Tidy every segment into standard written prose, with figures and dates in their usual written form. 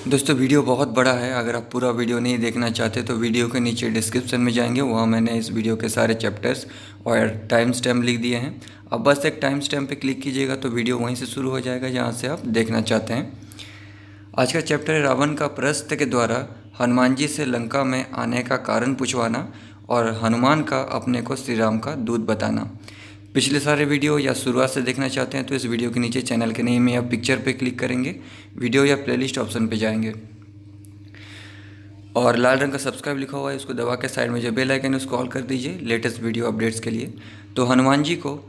दोस्तों वीडियो बहुत बड़ा है। अगर आप पूरा वीडियो नहीं देखना चाहते तो वीडियो के नीचे डिस्क्रिप्शन में जाएंगे, वहाँ मैंने इस वीडियो के सारे चैप्टर्स और टाइम स्टैम्प लिख दिए हैं। अब बस एक टाइम स्टैम्प पे क्लिक कीजिएगा तो वीडियो वहीं से शुरू हो जाएगा जहाँ से आप देखना चाहते हैं। आज का चैप्टर है रावण का प्रहस्त के द्वारा हनुमान जी से लंका में आने का कारण पूछवाना और हनुमान का अपने को श्री राम का दूत बताना। पिछले सारे वीडियो या शुरुआत से देखना चाहते हैं तो इस वीडियो के नीचे चैनल के नेम या पिक्चर पे क्लिक करेंगे, वीडियो या प्लेलिस्ट ऑप्शन पे जाएंगे और लाल रंग का सब्सक्राइब लिखा हुआ है उसको दबा के साइड में जो बेल आइकन है उसको ऑल कर दीजिए लेटेस्ट वीडियो अपडेट्स के लिए। तो हनुमान जी को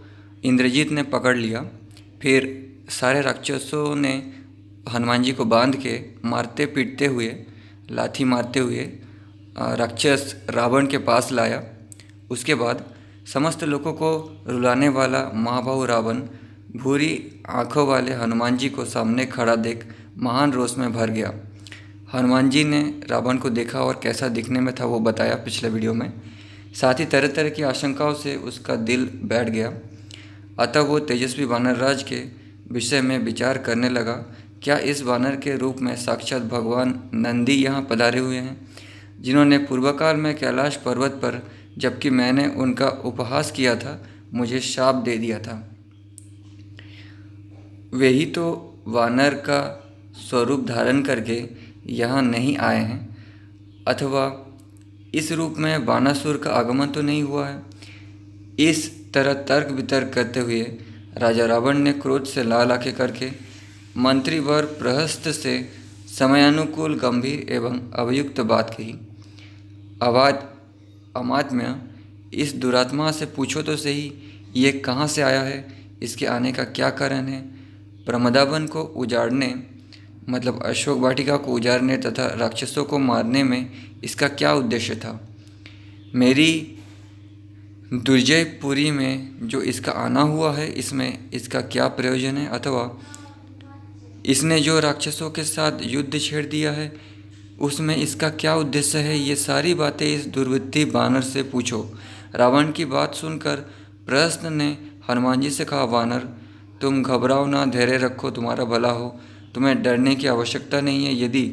इंद्रजीत ने पकड़ लिया। फिर सारे राक्षसों ने हनुमान जी को बांध के मारते पीटते हुए, लाठी मारते हुए राक्षस रावण के पास लाया। उसके बाद समस्त लोगों को रुलाने वाला महाबाहु रावण भूरी आंखों वाले हनुमान जी को सामने खड़ा देख महान रोष में भर गया। हनुमान जी ने रावण को देखा और कैसा दिखने में था वो बताया पिछले वीडियो में। साथ ही तरह तरह की आशंकाओं से उसका दिल बैठ गया। अतः वो तेजस्वी वानरराज के विषय में विचार करने लगा, क्या इस वानर के रूप में साक्षात भगवान नंदी यहाँ पधारे हुए हैं, जिन्होंने पूर्वकाल में कैलाश पर्वत पर जबकि मैंने उनका उपहास किया था मुझे शाप दे दिया था। वे ही तो वानर का स्वरूप धारण करके यहाँ नहीं आए हैं, अथवा इस रूप में बानासुर का आगमन तो नहीं हुआ है। इस तरह तर्क वितर्क करते हुए राजा रावण ने क्रोध से लाल आंखें करके मंत्रीवर प्रहस्त से समयानुकूल गंभीर एवं अभियुक्त बात कही। आवाज अमात्म्य, इस दुरात्मा से पूछो तो सही, ये कहाँ से आया है, इसके आने का क्या कारण है। प्रमदावन को उजाड़ने मतलब अशोक वाटिका को उजाड़ने तथा राक्षसों को मारने में इसका क्या उद्देश्य था। मेरी दुर्जयपुरी में जो इसका आना हुआ है इसमें इसका क्या प्रयोजन है, अथवा इसने जो राक्षसों के साथ युद्ध छेड़ दिया है उसमें इसका क्या उद्देश्य है। ये सारी बातें इस दुर्वृत्ति बानर से पूछो। रावण की बात सुनकर प्रहस्त ने हनुमान जी से कहा, वानर तुम घबराओ ना, धैर्य रखो, तुम्हारा भला हो, तुम्हें डरने की आवश्यकता नहीं है। यदि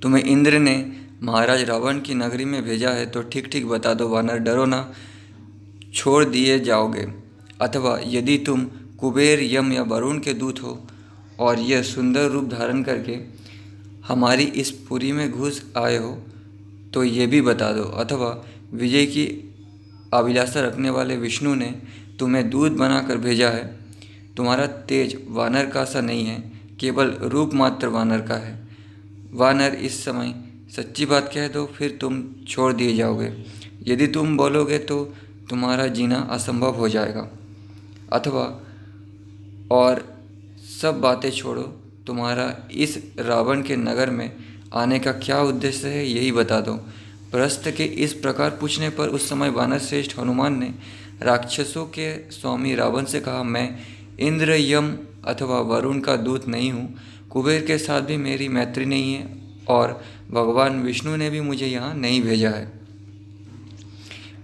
तुम्हें इंद्र ने महाराज रावण की नगरी में भेजा है तो ठीक ठीक बता दो वानर, डरो ना, छोड़ दिए जाओगे। अथवा यदि तुम कुबेर, यम या वरुण के दूत हो और यह सुंदर रूप धारण करके हमारी इस पुरी में घुस आए हो तो ये भी बता दो। अथवा विजय की अभिलाषा रखने वाले विष्णु ने तुम्हें दूत बनाकर भेजा है। तुम्हारा तेज वानर का सा नहीं है, केवल रूप मात्र वानर का है। वानर इस समय सच्ची बात कह दो, फिर तुम छोड़ दिए जाओगे। यदि तुम बोलोगे तो तुम्हारा जीना असंभव हो जाएगा। अथवा और सब बातें छोड़ो, तुम्हारा इस रावण के नगर में आने का क्या उद्देश्य है यही बता दो। प्रहस्त के इस प्रकार पूछने पर उस समय वानर श्रेष्ठ हनुमान ने राक्षसों के स्वामी रावण से कहा, मैं इंद्र, यम अथवा वरुण का दूत नहीं हूँ, कुबेर के साथ भी मेरी मैत्री नहीं है और भगवान विष्णु ने भी मुझे यहाँ नहीं भेजा है।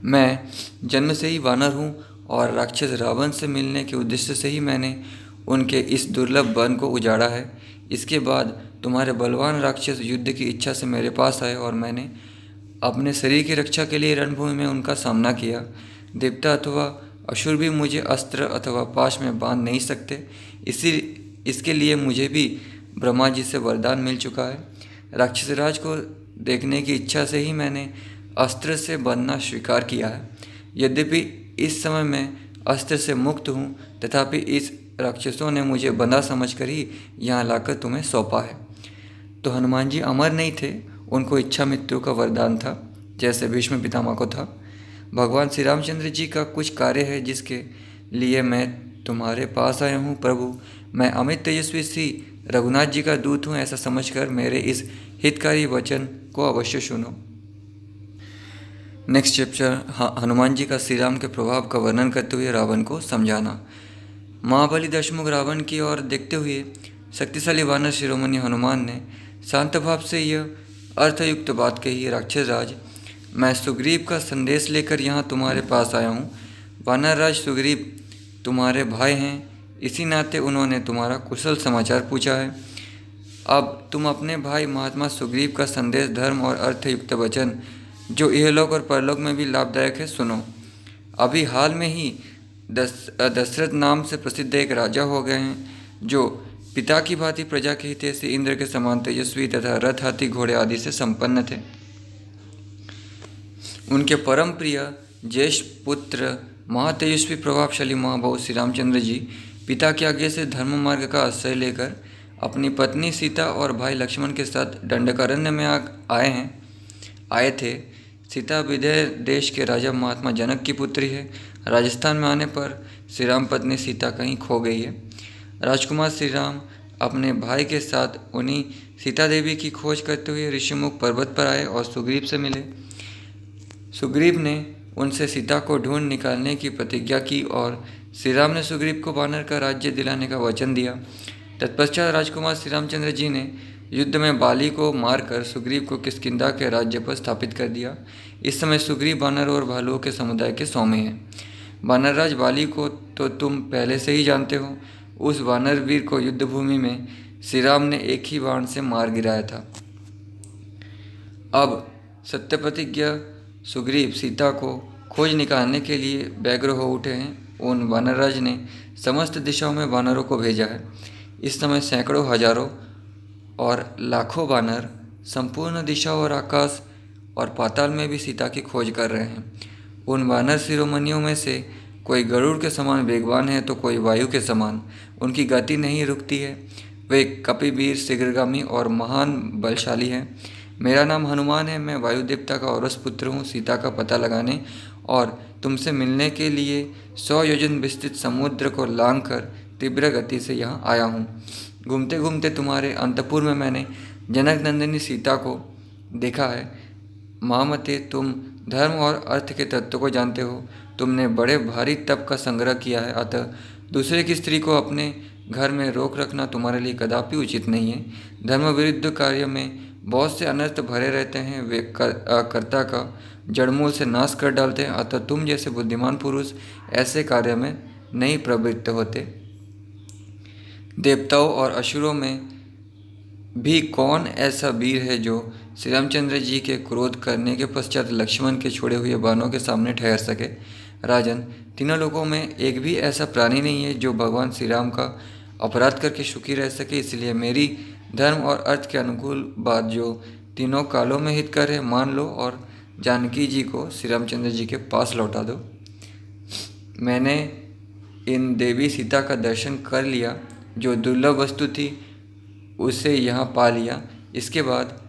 मैं जन्म से ही वानर हूँ और राक्षस रावण से मिलने के उद्देश्य से ही मैंने उनके इस दुर्लभ वन को उजाड़ा है। इसके बाद तुम्हारे बलवान राक्षस युद्ध की इच्छा से मेरे पास आए और मैंने अपने शरीर की रक्षा के लिए रणभूमि में उनका सामना किया। देवता अथवा असुर भी मुझे अस्त्र अथवा पाश में बांध नहीं सकते। इसके लिए मुझे भी ब्रह्मा जी से वरदान मिल चुका है। राक्षसराज को देखने की इच्छा से ही मैंने अस्त्र से बंधना स्वीकार किया है। यद्यपि इस समय मैं अस्त्र से मुक्त हूँ, तथापि इस राक्षसों ने मुझे बंधा समझकर ही यहाँ लाकर तुम्हें सौंपा है। तो हनुमान जी अमर नहीं थे, उनको इच्छा मृत्यु का वरदान था जैसे भीष्म पितामह को था। भगवान श्री रामचंद्र जी का कुछ कार्य है जिसके लिए मैं तुम्हारे पास आया हूँ। प्रभु, मैं अमित तेजस्वी श्री रघुनाथ जी का दूत हूँ, ऐसा समझकर मेरे इस हितकारी वचन को अवश्य सुनो। नेक्स्ट चैप्टर, हनुमान जी का श्री राम के प्रभाव का वर्णन करते हुए रावण को समझाना। महाबली दशमुख रावण की ओर देखते हुए शक्तिशाली वानर शिरोमणि हनुमान ने शांत भाव से यह अर्थयुक्त बात कही, राक्षस राज, मैं सुग्रीव का संदेश लेकर यहाँ तुम्हारे पास आया हूँ। वानर राज सुग्रीव तुम्हारे भाई हैं, इसी नाते उन्होंने तुम्हारा कुशल समाचार पूछा है। अब तुम अपने भाई महात्मा सुग्रीव का संदेश, धर्म और अर्थयुक्त वचन जो इहलोक और परलोक में भी लाभदायक है, सुनो। अभी हाल में ही दशरथ नाम से प्रसिद्ध एक राजा हो गए हैं, जो पिता की भांति प्रजा के हित से इंद्र के समान तेजस्वी तथा रथ, हाथी, घोड़े आदि से संपन्न थे। उनके परम प्रिय ज्येष्ठ पुत्र महातेजस्वी प्रभावशाली महाबाहु श्री रामचंद्र जी पिता की आज्ञा से धर्म मार्ग का आश्रय लेकर अपनी पत्नी सीता और भाई लक्ष्मण के साथ दंडकारण्य में आए थे। सीता विदेह देश के राजा महात्मा जनक की पुत्री है। राजस्थान में आने पर श्री राम पत्नी सीता कहीं खो गई है। राजकुमार श्री राम अपने भाई के साथ उन्हीं सीता देवी की खोज करते हुए ऋषिमुख पर्वत पर आए और सुग्रीव से मिले। सुग्रीव ने उनसे सीता को ढूंढ निकालने की प्रतिज्ञा की और श्री राम ने सुग्रीव को वानर का राज्य दिलाने का वचन दिया। तत्पश्चात राजकुमार श्री रामचंद्र जी ने युद्ध में बाली को मारकर सुग्रीव को किष्किंधा के राज्य पर स्थापित कर दिया। इस समय सुग्रीव वानर और भालुओं के समुदाय के स्वामी हैं। वानरराज बाली को तो तुम पहले से ही जानते हो। उस वानर वीर को युद्धभूमि में श्री राम ने एक ही बाण से मार गिराया था। अब सत्यप्रतिज्ञ सुग्रीव सीता को खोज निकालने के लिए व्यग्र हो उठे हैं। उन वानरराज ने समस्त दिशाओं में वानरों को भेजा है। इस समय सैकड़ों, हजारों और लाखों वानर संपूर्ण दिशा और आकाश और पाताल में भी सीता की खोज कर रहे हैं। उन वानर शिरोमणियों में से कोई गरुड़ के समान वेगवान है तो कोई वायु के समान। उनकी गति नहीं रुकती है। वे कपिवीर, शीघ्रगामी और महान बलशाली हैं। मेरा नाम हनुमान है। मैं वायु देवता का औरस पुत्र हूँ। सीता का पता लगाने और तुमसे मिलने के लिए 100 योजन विस्तृत समुद्र को लांघ कर तीव्र गति से यहाँ आया हूँ। घूमते घूमते तुम्हारे अंतपुर में मैंने जनक नंदिनी सीता को देखा है। महामते, तुम धर्म और अर्थ के तत्व को जानते हो। तुमने बड़े भारी तप का संग्रह किया है, अतः दूसरे की स्त्री को अपने घर में रोक रखना तुम्हारे लिए कदापि उचित नहीं है। धर्म विरुद्ध कार्य में बहुत से अनर्थ भरे रहते हैं। वे कर्ता का जड़मूल से नाश कर डालते हैं। अतः तुम जैसे बुद्धिमान पुरुष ऐसे कार्य में नहीं प्रवृत्त होते। देवताओं और असुरों में भी कौन ऐसा वीर है जो श्री रामचंद्र जी के क्रोध करने के पश्चात लक्ष्मण के छोड़े हुए बाणों के सामने ठहर सके। राजन, तीनों लोगों में एक भी ऐसा प्राणी नहीं है जो भगवान श्री राम का अपराध करके सुखी रह सके। इसलिए मेरी धर्म और अर्थ के अनुकूल बात जो तीनों कालों में हितकर है मान लो और जानकी जी को श्री रामचंद्र जी के पास लौटा दो। मैंने इन देवी सीता का दर्शन कर लिया। जो दुर्लभ वस्तु थी उसे यहाँ पा लिया। इसके बाद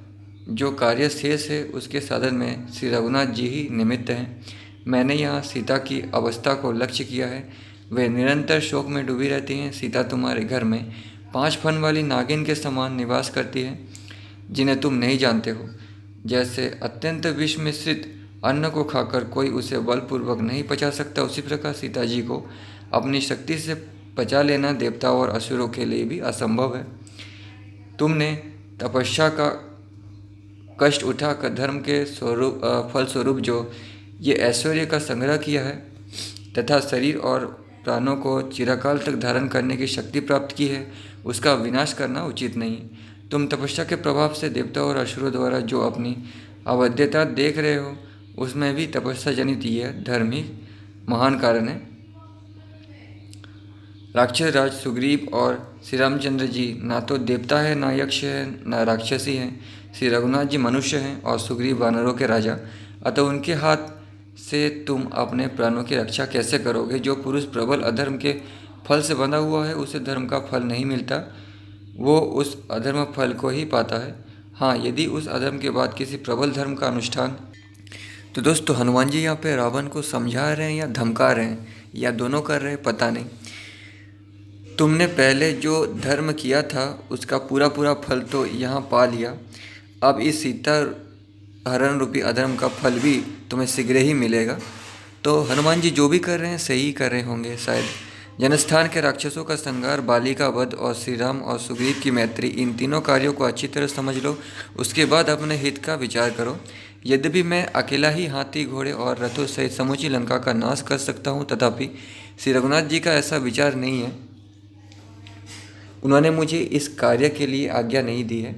जो कार्य शेष है उसके साधन में श्री रघुनाथ जी ही निमित्त हैं। मैंने यहाँ सीता की अवस्था को लक्ष्य किया है। वे निरंतर शोक में डूबी रहती हैं। सीता तुम्हारे घर में 5 फन वाली नागिन के समान निवास करती है, जिन्हें तुम नहीं जानते हो। जैसे अत्यंत विष मिश्रित अन्न को खाकर कोई उसे बलपूर्वक नहीं पचा सकता, उसी प्रकार सीता जी को अपनी शक्ति से पचा लेना देवताओं और असुरों के लिए भी असंभव है। तुमने तपस्या का कष्ट उठाकर धर्म के फलस्वरूप जो ये ऐश्वर्य का संग्रह किया है तथा शरीर और प्राणों को चिरकाल तक धारण करने की शक्ति प्राप्त की है, उसका विनाश करना उचित नहीं। तुम तपस्या के प्रभाव से देवताओं और असुरों द्वारा जो अपनी अवध्यता देख रहे हो, उसमें भी तपस्या जनित यह धर्म ही महान कारण है। राक्षस राज सुग्रीव और श्री रामचंद्र जी ना तो देवता है, ना यक्ष है, ना राक्षसी हैं। श्री रघुनाथ जी मनुष्य हैं और सुग्रीव वानरों के राजा। अतः उनके हाथ से तुम अपने प्राणों की रक्षा कैसे करोगे? जो पुरुष प्रबल अधर्म के फल से बंधा हुआ है उसे धर्म का फल नहीं मिलता, वो उस अधर्म फल को ही पाता है। हाँ, यदि उस अधर्म के बाद किसी प्रबल धर्म का अनुष्ठान। तो दोस्तों, हनुमान जी यहाँ पे रावण को समझा रहे हैं या धमका रहे हैं या दोनों कर रहे हैं, पता नहीं। तुमने पहले जो धर्म किया था उसका पूरा फल तो यहाँ पा लिया। अब इस सीता हरण रूपी अधर्म का फल भी तुम्हें शीघ्र ही मिलेगा। तो हनुमान जी जो भी कर रहे हैं सही कर रहे होंगे शायद। जनस्थान के राक्षसों का संहार, बाली का वध और श्री राम और सुग्रीव की मैत्री, इन तीनों कार्यों को अच्छी तरह समझ लो। उसके बाद अपने हित का विचार करो। यद्यपि मैं अकेला ही हाथी, घोड़े और रथों सहित समूची लंका का नाश कर सकता हूँ, तथापि श्री रघुनाथ जी का ऐसा विचार नहीं है। उन्होंने मुझे इस कार्य के लिए आज्ञा नहीं दी है।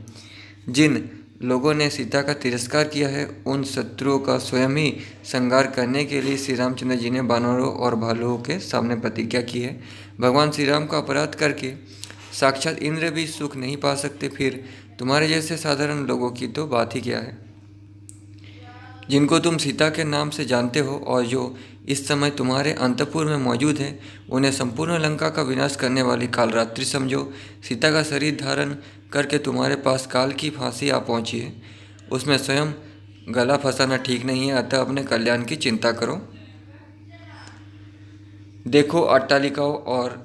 जिन लोगों ने सीता का तिरस्कार किया है उन शत्रुओं का स्वयं ही संहार करने के लिए श्री रामचंद्र जी ने बानरों और भालुओं के सामने प्रतिज्ञा की है। भगवान श्री राम का अपराध करके साक्षात इंद्र भी सुख नहीं पा सकते, फिर तुम्हारे जैसे साधारण लोगों की तो बात ही क्या है। जिनको तुम सीता के नाम से जानते हो और जो इस समय तुम्हारे अंतपुर में मौजूद हैं, उन्हें संपूर्ण लंका का विनाश करने वाली कालरात्रि समझो। सीता का शरीर धारण करके तुम्हारे पास काल की फांसी आ पहुंची है, उसमें स्वयं गला फंसाना ठीक नहीं है, अतः अपने कल्याण की चिंता करो। देखो, अट्टालिकाओं और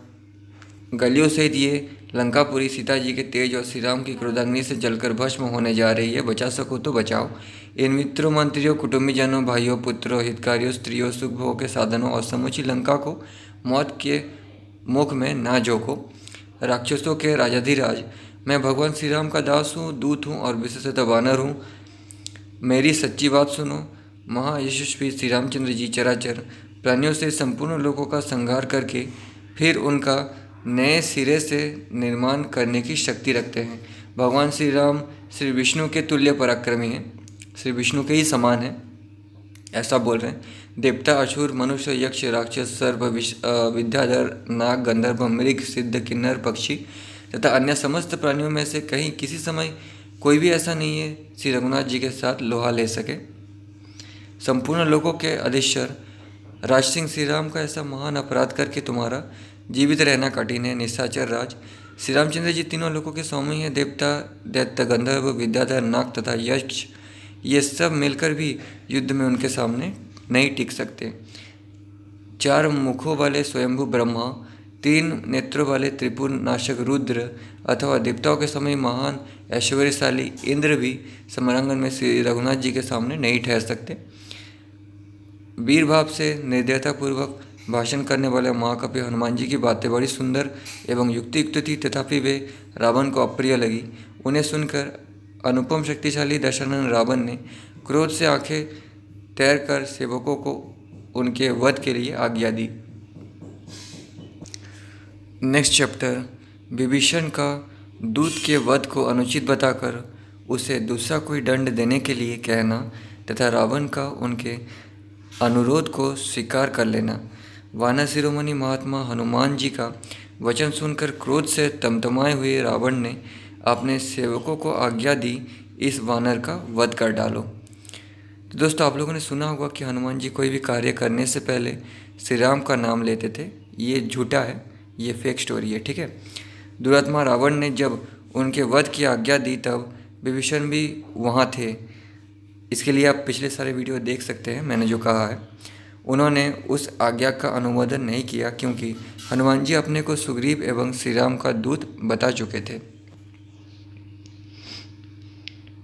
गलियों सहित ये लंकापुरी सीता जी के तेज और श्री राम की क्रोधाग्नि से जलकर भस्म होने जा रही है। बचा सको तो बचाओ। इन मित्रों, मंत्रियों, कुटुंबीजनों, भाइयों, पुत्रों, हितकारियों, स्त्रियों, सुख भोग के साधनों और समूची लंका को मौत के मुख में ना झोंको। राक्षसों के राजाधिराज, मैं भगवान श्री राम का दास हूँ, दूत हूँ और विशेषतः वानर हूँ। मेरी सच्ची बात सुनो। महायशस्वी श्री रामचंद्र जी चराचर प्राणियों से संपूर्ण लोगों का संहार करके फिर उनका नए सिरे से निर्माण करने की शक्ति रखते हैं। भगवान श्री राम श्री विष्णु के तुल्य पराक्रमी हैं, श्री विष्णु के ही समान हैं, ऐसा बोल रहे हैं। देवता, असुर, मनुष्य, यक्ष, राक्षस, सर्प, विद्याधर, नाग, गंधर्व, मृग, सिद्ध, किन्नर, पक्षी तथा अन्य समस्त प्राणियों में से कहीं किसी समय कोई भी ऐसा नहीं है श्री रघुनाथ जी के साथ लोहा ले सके। संपूर्ण लोगों के अधीश्वर राज सिंह श्री राम का ऐसा महान अपराध करके तुम्हारा जीवित रहना कठिन है। निशाचर राज, श्री रामचंद्र जी तीनों लोगों के स्वामी हैं। देवता, दैत्य, गंधर्व, विद्याधर, नाग तथा यक्ष, ये सब मिलकर भी युद्ध में उनके सामने नहीं टिक सकते। चार मुखों वाले स्वयंभू ब्रह्मा, तीन नेत्रों वाले त्रिपुर नाशक रुद्र अथवा देवताओं के समय महान ऐश्वर्यशाली इंद्र भी समरांगन में श्री रघुनाथ जी के सामने नहीं ठहर सकते। वीर भाव से निर्दयतापूर्वक भाषण करने वाले महाकवि हनुमान जी की बातें बड़ी सुंदर एवं युक्तियुक्त थी, तथापि वे रावण को अप्रिय लगी। उन्हें सुनकर अनुपम शक्तिशाली दशरथ रावण ने क्रोध से आंखें तैर कर सेवकों को उनके वध के लिए आज्ञा दी। नेक्स्ट चैप्टर, विभीषण का दूत के वध को अनुचित बताकर उसे दूसरा कोई दंड देने के लिए कहना तथा रावण का उनके अनुरोध को स्वीकार कर लेना। वानर शिरोमणि महात्मा हनुमान जी का वचन सुनकर क्रोध से तमतमाए हुए रावण ने अपने सेवकों को आज्ञा दी, इस वानर का वध कर डालो। तो दोस्तों, आप लोगों ने सुना होगा कि हनुमान जी कोई भी कार्य करने से पहले श्री राम का नाम लेते थे। ये झूठा है, ये फेक स्टोरी है, ठीक है। दुरात्मा रावण ने जब उनके वध की आज्ञा दी तब विभीषण भी वहाँ थे। इसके लिए आप पिछले सारे वीडियो देख सकते हैं, मैंने जो कहा है। उन्होंने उस आज्ञा का अनुमोदन नहीं किया क्योंकि हनुमान जी अपने को सुग्रीव एवं श्री राम का दूत बता चुके थे।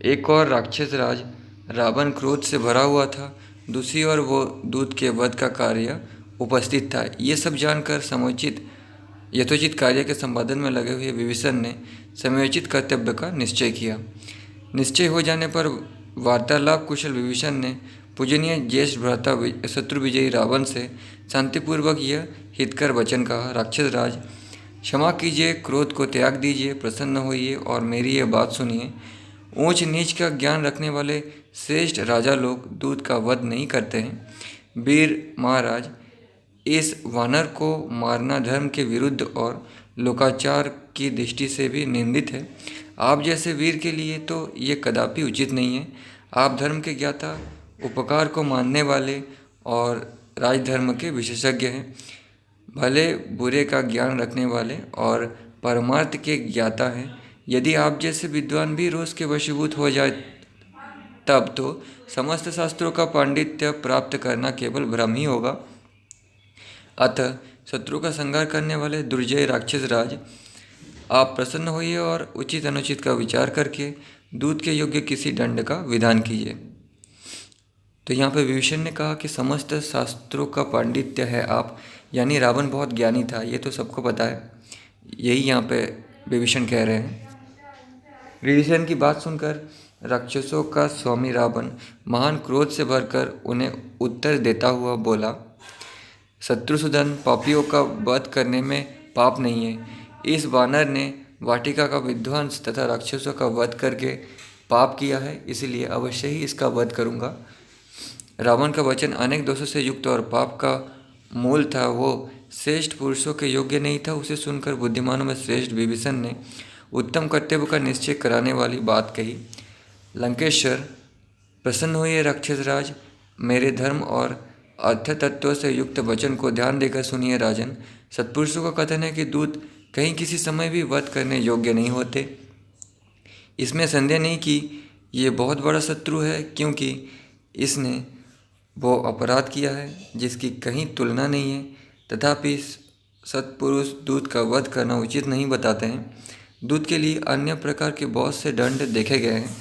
एक और राक्षस राज रावण क्रोध से भरा हुआ था, दूसरी ओर वो दूत के वध का कार्य उपस्थित था। ये सब जानकर समुचित यथोचित कार्य के संपादन में लगे हुए विभीषण ने समयोचित कर्तव्य का निश्चय किया। निश्चय हो जाने पर वार्तालाप कुशल विभीषण ने पूजनीय ज्येष्ठ भ्राता शत्रु विजयी रावण से शांतिपूर्वक यह हितकर वचन कहा, राक्षस राज, क्षमा कीजिए, क्रोध को त्याग दीजिए, प्रसन्न होइए और मेरी यह बात सुनिए। ऊंच नीच का ज्ञान रखने वाले श्रेष्ठ राजा लोग दूत का वध नहीं करते हैं। वीर महाराज, इस वानर को मारना धर्म के विरुद्ध और लोकाचार की दृष्टि से भी निंदित है। आप जैसे वीर के लिए तो ये कदापि उचित नहीं है। आप धर्म के ज्ञाता, उपकार को मानने वाले और राजधर्म के विशेषज्ञ हैं। भले बुरे का ज्ञान रखने वाले और परमार्थ के ज्ञाता हैं। यदि आप जैसे विद्वान भी रोष के वशीभूत हो जाए तब तो समस्त शास्त्रों का पांडित्य प्राप्त करना केवल भ्रम ही होगा। अतः शत्रु का संहार करने वाले दुर्जय राक्षस राज, आप प्रसन्न होइए और उचित अनुचित का विचार करके दूत के योग्य किसी दंड का विधान कीजिए। तो यहाँ पे विभीषण ने कहा कि समस्त शास्त्रों का पांडित्य है आप, यानी रावण बहुत ज्ञानी था, ये तो सबको पता है। यही यहाँ पे विभीषण कह रहे हैं। विभीषण की बात सुनकर राक्षसों का स्वामी रावण महान क्रोध से भरकर उन्हें उत्तर देता हुआ बोला, शत्रुसूदन, पापियों का वध करने में पाप नहीं है। इस वानर ने वाटिका का विध्वंस तथा राक्षसों का वध करके पाप किया है, इसलिए अवश्य ही इसका वध करूँगा। रावण का वचन अनेक दोषों से युक्त और पाप का मूल था, वो श्रेष्ठ पुरुषों के योग्य नहीं था। उसे सुनकर बुद्धिमानों में श्रेष्ठ विभीषण ने उत्तम कर्तव्य का निश्चय कराने वाली बात कही। लंकेश्वर, प्रसन्न हुए राक्षसराज, मेरे धर्म और अर्थ तत्वों से युक्त वचन को ध्यान देकर सुनिए राजन। सत्पुरुषों का कथन है कि दूत कहीं किसी समय भी वध करने योग्य नहीं होते। इसमें संदेह नहीं कि ये बहुत बड़ा शत्रु है, क्योंकि इसने वो अपराध किया है जिसकी कहीं तुलना नहीं है। तथापि सत्पुरुष दूत का वध करना उचित नहीं बताते हैं। दूत के लिए अन्य प्रकार के बहुत से दंड देखे गए हैं।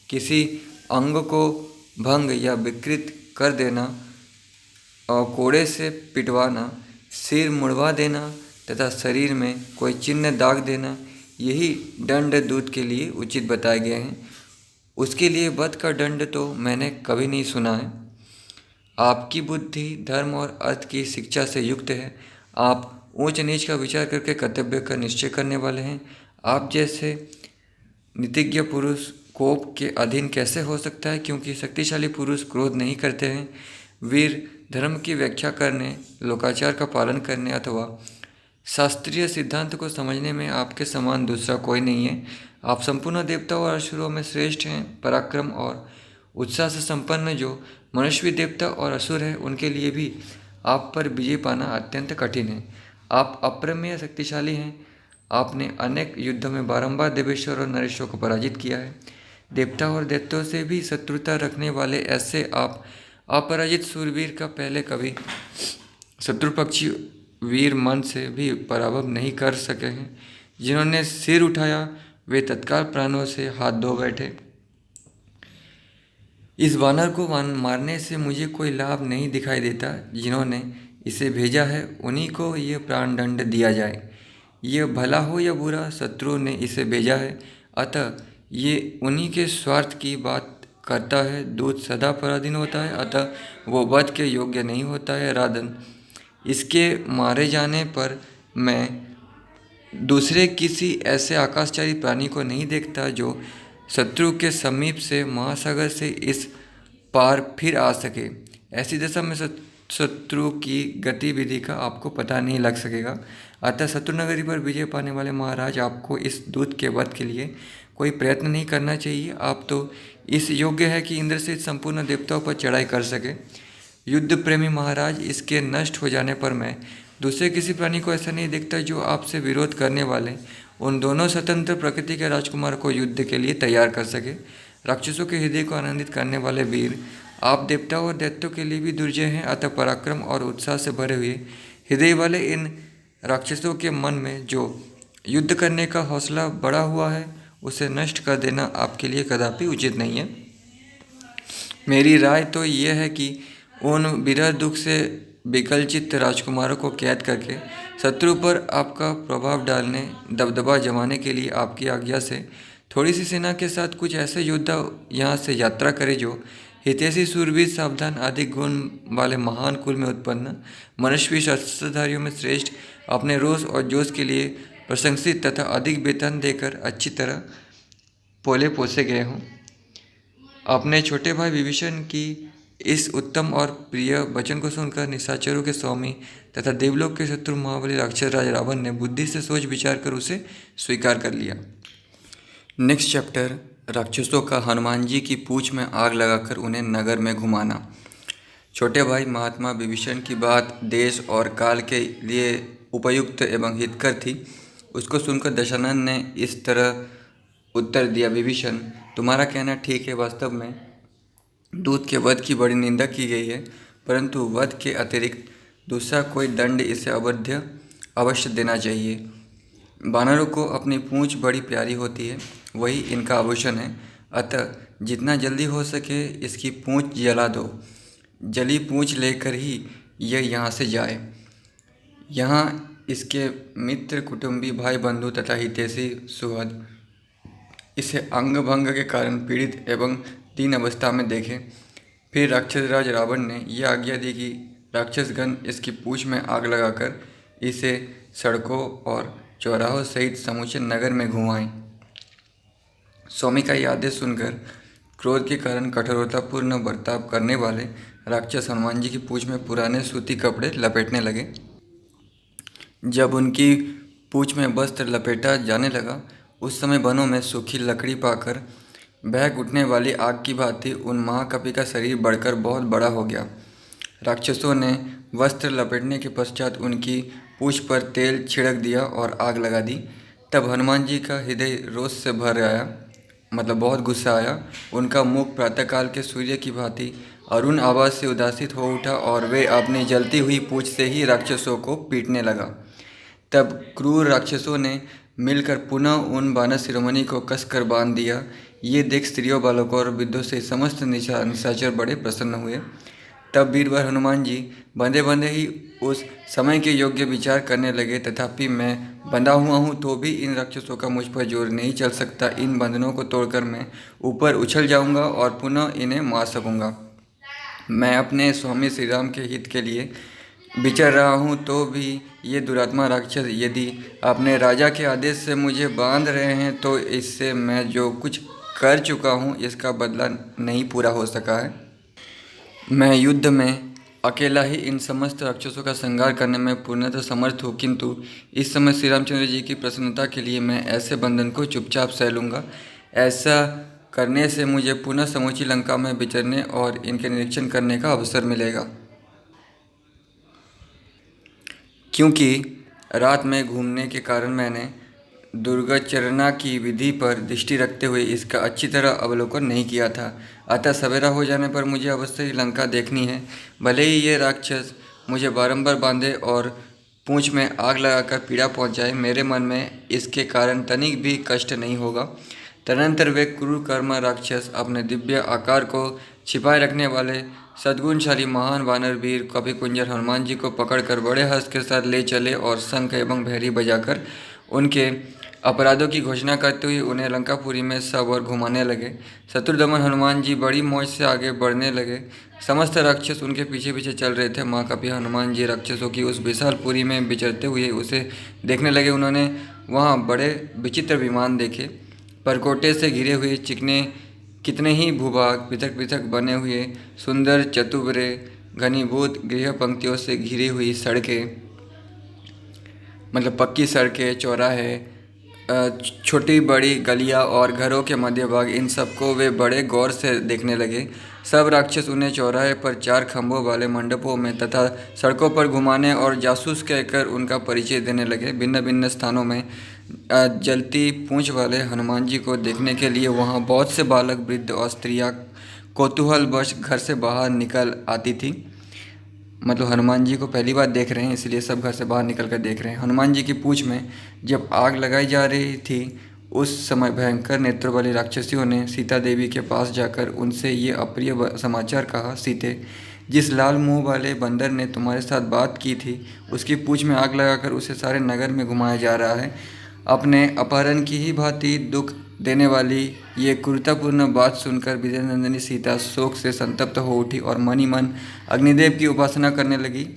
किसी अंग को भंग या विकृत कर देना, और कोड़े से पिटवाना, सिर मुड़वा देना तथा शरीर में कोई चिन्ह दाग देना, यही दंड दूत के लिए उचित बताए गए हैं। उसके लिए वध का दंड तो मैंने कभी नहीं सुना है। आपकी बुद्धि धर्म और अर्थ की शिक्षा से युक्त है। आप ऊंच नीच का विचार करके कर्तव्य का निश्चय करने वाले हैं। आप जैसे नीतिज्ञ पुरुष कोप के अधीन कैसे हो सकता है, क्योंकि शक्तिशाली पुरुष क्रोध नहीं करते हैं। वीर धर्म की व्याख्या करने, लोकाचार का पालन करने अथवा शास्त्रीय सिद्धांत को समझने में आपके समान दूसरा कोई नहीं है। आप संपूर्ण देवताओं और असुरों में श्रेष्ठ हैं। पराक्रम और उत्साह से संपन्न जो मनुष्य देवता और असुर हैं, उनके लिए भी आप पर विजय पाना अत्यंत कठिन है। आप अप्रमेय शक्तिशाली हैं। आपने अनेक युद्धों में बारंबार देवेश्वर और नरेश्वर को पराजित किया है। देवता और दैत्यों से भी शत्रुता रखने वाले ऐसे आप अपराजित सूरवीर का पहले कभी शत्रुपक्षी वीर मन से भी पराभव नहीं कर सके हैं। जिन्होंने सिर उठाया वे तत्काल प्राणों से हाथ धो बैठे। इस वानर को मारने से मुझे कोई लाभ नहीं दिखाई देता। जिन्होंने इसे भेजा है उन्हीं को ये प्राण दंड दिया जाए। ये भला हो या बुरा, शत्रु ने इसे भेजा है, अतः ये उन्हीं के स्वार्थ की बात करता है। दूत सदा पराधीन होता है, अतः वो वध के योग्य नहीं होता है। राधन, इसके मारे जाने पर मैं दूसरे किसी ऐसे आकाशचारी प्राणी को नहीं देखता जो शत्रु के समीप से महासागर से इस पार फिर आ सके। ऐसी दशा में शत्रु की गतिविधि का आपको पता नहीं लग सकेगा। अतः शत्रुनगरी पर विजय पाने वाले महाराज, आपको इस दूत के वध के लिए कोई प्रयत्न नहीं करना चाहिए। आप तो इस योग्य है कि इंद्र से संपूर्ण देवताओं पर चढ़ाई कर सके। युद्ध प्रेमी महाराज, इसके नष्ट हो जाने पर मैं दूसरे किसी प्राणी को ऐसा नहीं देखता जो आपसे विरोध करने वाले उन दोनों स्वतंत्र प्रकृति के राजकुमार को युद्ध के लिए तैयार कर सके। राक्षसों के हृदय को आनंदित करने वाले वीर, आप देवताओं और दैत्यों के लिए भी दुर्जय हैं। अतः पराक्रम और उत्साह से भरे हुए हृदय वाले इन राक्षसों के मन में जो युद्ध करने का हौसला बढ़ा हुआ है, उसे नष्ट कर देना आपके लिए कदापि उचित नहीं है। मेरी राय तो यह है कि उन विरह दुख से विकलचित राजकुमारों को कैद करके शत्रु पर आपका प्रभाव डालने, दबदबा जमाने के लिए आपकी आज्ञा से थोड़ी सी सेना के साथ कुछ ऐसे योद्धा यहाँ से यात्रा करे जो हितैषी, सूरवीर, सावधान आदि गुण वाले महान कुल में उत्पन्न मनुष्य शस्त्रधारियों में श्रेष्ठ, अपने रोष और जोश के लिए प्रशंसित तथा अधिक वेतन देकर अच्छी तरह पोले पोसे गए हों। अपने छोटे भाई विभीषण की इस उत्तम और प्रिय वचन को सुनकर निशाचरों के स्वामी तथा देवलोक के शत्रु महाबली राक्षस राज रावण ने बुद्धि से सोच विचार कर उसे स्वीकार कर लिया। नेक्स्ट चैप्टर, राक्षसों का हनुमान जी की पूंछ में आग लगाकर उन्हें नगर में घुमाना। छोटे भाई महात्मा विभीषण की बात देश और काल के लिए उपयुक्त एवं हितकर थी। उसको सुनकर दशानन ने इस तरह उत्तर दिया, विभीषण, तुम्हारा कहना ठीक है। वास्तव में दूत के वध की बड़ी निंदा की गई है, परंतु वध के अतिरिक्त दूसरा कोई दंड इसे अवश्य देना चाहिए। वानरों को अपनी पूंछ बड़ी प्यारी होती है, वही इनका आभूषण है। अतः जितना जल्दी हो सके इसकी पूंछ जला दो। जली पूंछ लेकर ही यह यहाँ से जाए। यहाँ इसके मित्र, कुटुंबी, भाई बंधु तथा हितैषी सुहृद इसे अंग भंग के कारण पीड़ित एवं दीन अवस्था में देखें। फिर राक्षसराज रावण ने यह आज्ञा दी कि राक्षसगण इसकी पूंछ में आग लगाकर इसे सड़कों और चौराहों सहित समूचे नगर में घुमाए। स्वामी का यह आदेश सुनकर क्रोध के कारण कठोरतापूर्ण बर्ताव करने वाले राक्षस हनुमान जी की पूंछ में पुराने सूती कपड़े लपेटने लगे। जब उनकी पूंछ में वस्त्र लपेटा जाने लगा, उस समय वनों में सूखी लकड़ी पाकर बहक उठने वाली आग की भांति उन महाकवि का शरीर बढ़कर बहुत बड़ा हो गया। राक्षसों ने वस्त्र लपेटने के पश्चात उनकी पूंछ पर तेल छिड़क दिया और आग लगा दी। तब हनुमान जी का हृदय रोष से भर आया, मतलब बहुत गुस्सा आया। उनका मुख प्रातःकाल के सूर्य की भांति अरुण आवाज से उदासित हो उठा और वे अपनी जलती हुई पूंछ से ही राक्षसों को पीटने लगा। तब क्रूर राक्षसों ने मिलकर पुनः उन वानर शिरोमणि को कसकर बांध दिया। ये देख स्त्रियों, बालकों और वृद्धों से समस्त निशाचर बड़े प्रसन्न हुए। तब वीरवर हनुमान जी बंधे बंधे ही उस समय के योग्य विचार करने लगे, तथापि मैं बंधा हुआ हूँ तो भी इन राक्षसों का मुझ पर जोर नहीं चल सकता। इन बंधनों को तोड़कर मैं ऊपर उछल जाऊंगा और पुनः इन्हें मार सकूंगा। मैं अपने स्वामी श्री राम के हित के लिए विचर रहा हूँ, तो भी ये दुरात्मा राक्षस यदि अपने राजा के आदेश से मुझे बांध रहे हैं तो इससे मैं जो कुछ कर चुका हूँ इसका बदला नहीं पूरा हो सका है। मैं युद्ध में अकेला ही इन समस्त राक्षसों का संहार करने में पूर्णतः समर्थ हूँ, किंतु इस समय श्री रामचंद्र जी की प्रसन्नता के लिए मैं ऐसे बंधन को चुपचाप सह लूँगा। ऐसा करने से मुझे पुनः समूची लंका में विचरने और इनके निरीक्षण करने का अवसर मिलेगा, क्योंकि रात में घूमने के कारण मैंने दुर्गचर्या की विधि पर दृष्टि रखते हुए इसका अच्छी तरह अवलोकन नहीं किया था। अतः सवेरा हो जाने पर मुझे अवश्य ही लंका देखनी है। भले ही ये राक्षस मुझे बारंबार बांधे और पूंछ में आग लगाकर पीड़ा पहुंचाए, मेरे मन में इसके कारण तनिक भी कष्ट नहीं होगा। तदनंतर वे क्रूर कर्म राक्षस अपने दिव्य आकार को छिपाए रखने वाले सद्गुणशाली महान वानर वीर कवि कुंजर हनुमान जी को पकड़कर बड़े हर्ष के साथ ले चले और शंख एवं भैरी बजाकर उनके अपराधों की घोषणा करते हुए उन्हें लंकापुरी में सब और घुमाने लगे। शत्रुदमन हनुमान जी बड़ी मौज से आगे बढ़ने लगे। समस्त राक्षस उनके पीछे पीछे चल रहे थे। महाकवि हनुमान जी राक्षसों की उस विशाल पुरी में विचरते हुए उसे देखने लगे। उन्होंने वहाँ बड़े विचित्र विमान देखे, परकोटे से घिरे हुए चिकने कितने ही भूभाग, पृथक पृथक बने हुए सुंदर चतुर्भुज घनीभूत गृह पंक्तियों से घिरी हुई सड़कें, मतलब पक्की सड़कें, चौराहे, छोटी बड़ी गलियां और घरों के मध्य भाग, इन सबको वे बड़े गौर से देखने लगे। सब राक्षस उन्हें चौराहे पर 4 खंभों वाले मंडपों में तथा सड़कों पर घुमाने और जासूस कहकर उनका परिचय देने लगे। भिन्न भिन्न स्थानों में जलती पूंछ वाले हनुमान जी को देखने के लिए वहाँ बहुत से बालक, वृद्ध और स्त्रियाँ कौतूहलवश घर से बाहर निकल आती थी। मतलब हनुमान जी को पहली बार देख रहे हैं, इसलिए सब घर से बाहर निकल कर देख रहे हैं। हनुमान जी की पूंछ में जब आग लगाई जा रही थी, उस समय भयंकर नेत्र वाली राक्षसियों ने सीता देवी के पास जाकर उनसे ये अप्रिय समाचार कहा, सीते, जिस लाल मुंह वाले बंदर ने तुम्हारे साथ बात की थी, उसकी पूंछ में आग लगाकर उसे सारे नगर में घुमाया जा रहा है। अपने अपहरण की ही भांति दुख देने वाली ये क्रूरतापूर्ण बात सुनकर विजय नंदिनी सीता शोक से संतप्त हो उठी और मन ही मन अग्निदेव की उपासना करने लगी।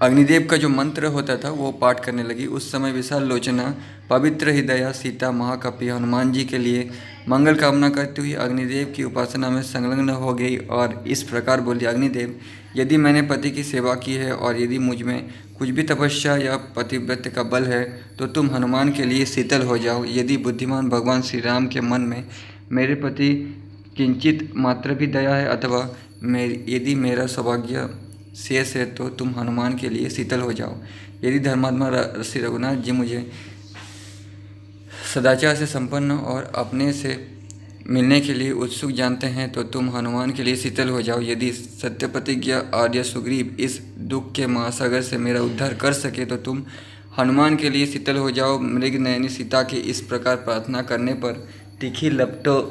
अग्निदेव का जो मंत्र होता था वो पाठ करने लगी। उस समय विशाल लोचना पवित्र हृदया सीता महाकपि हनुमान जी के लिए मंगल कामना करती हुई अग्निदेव की उपासना में संलग्न हो गई और इस प्रकार बोली, अग्निदेव, यदि मैंने पति की सेवा की है और यदि मुझ में कुछ भी तपस्या या पतिव्रत का बल है तो तुम हनुमान के लिए शीतल हो जाओ। यदि बुद्धिमान भगवान श्री राम के मन में मेरे प्रति किंचित मात्र भी दया है अथवा यदि मेरा सौभाग्य शेष है तो तुम हनुमान के लिए शीतल हो जाओ। यदि धर्मात्मा श्री रघुनाथ जी मुझे सदाचार से संपन्न और अपने से मिलने के लिए उत्सुक जानते हैं तो तुम हनुमान के लिए शीतल हो जाओ। यदि सत्यप्रतिज्ञा आर्य सुग्रीव इस दुख के महासागर से मेरा उद्धार कर सके तो तुम हनुमान के लिए शीतल हो जाओ। मृग नयनी सीता के इस प्रकार प्रार्थना करने पर तीखी लपटों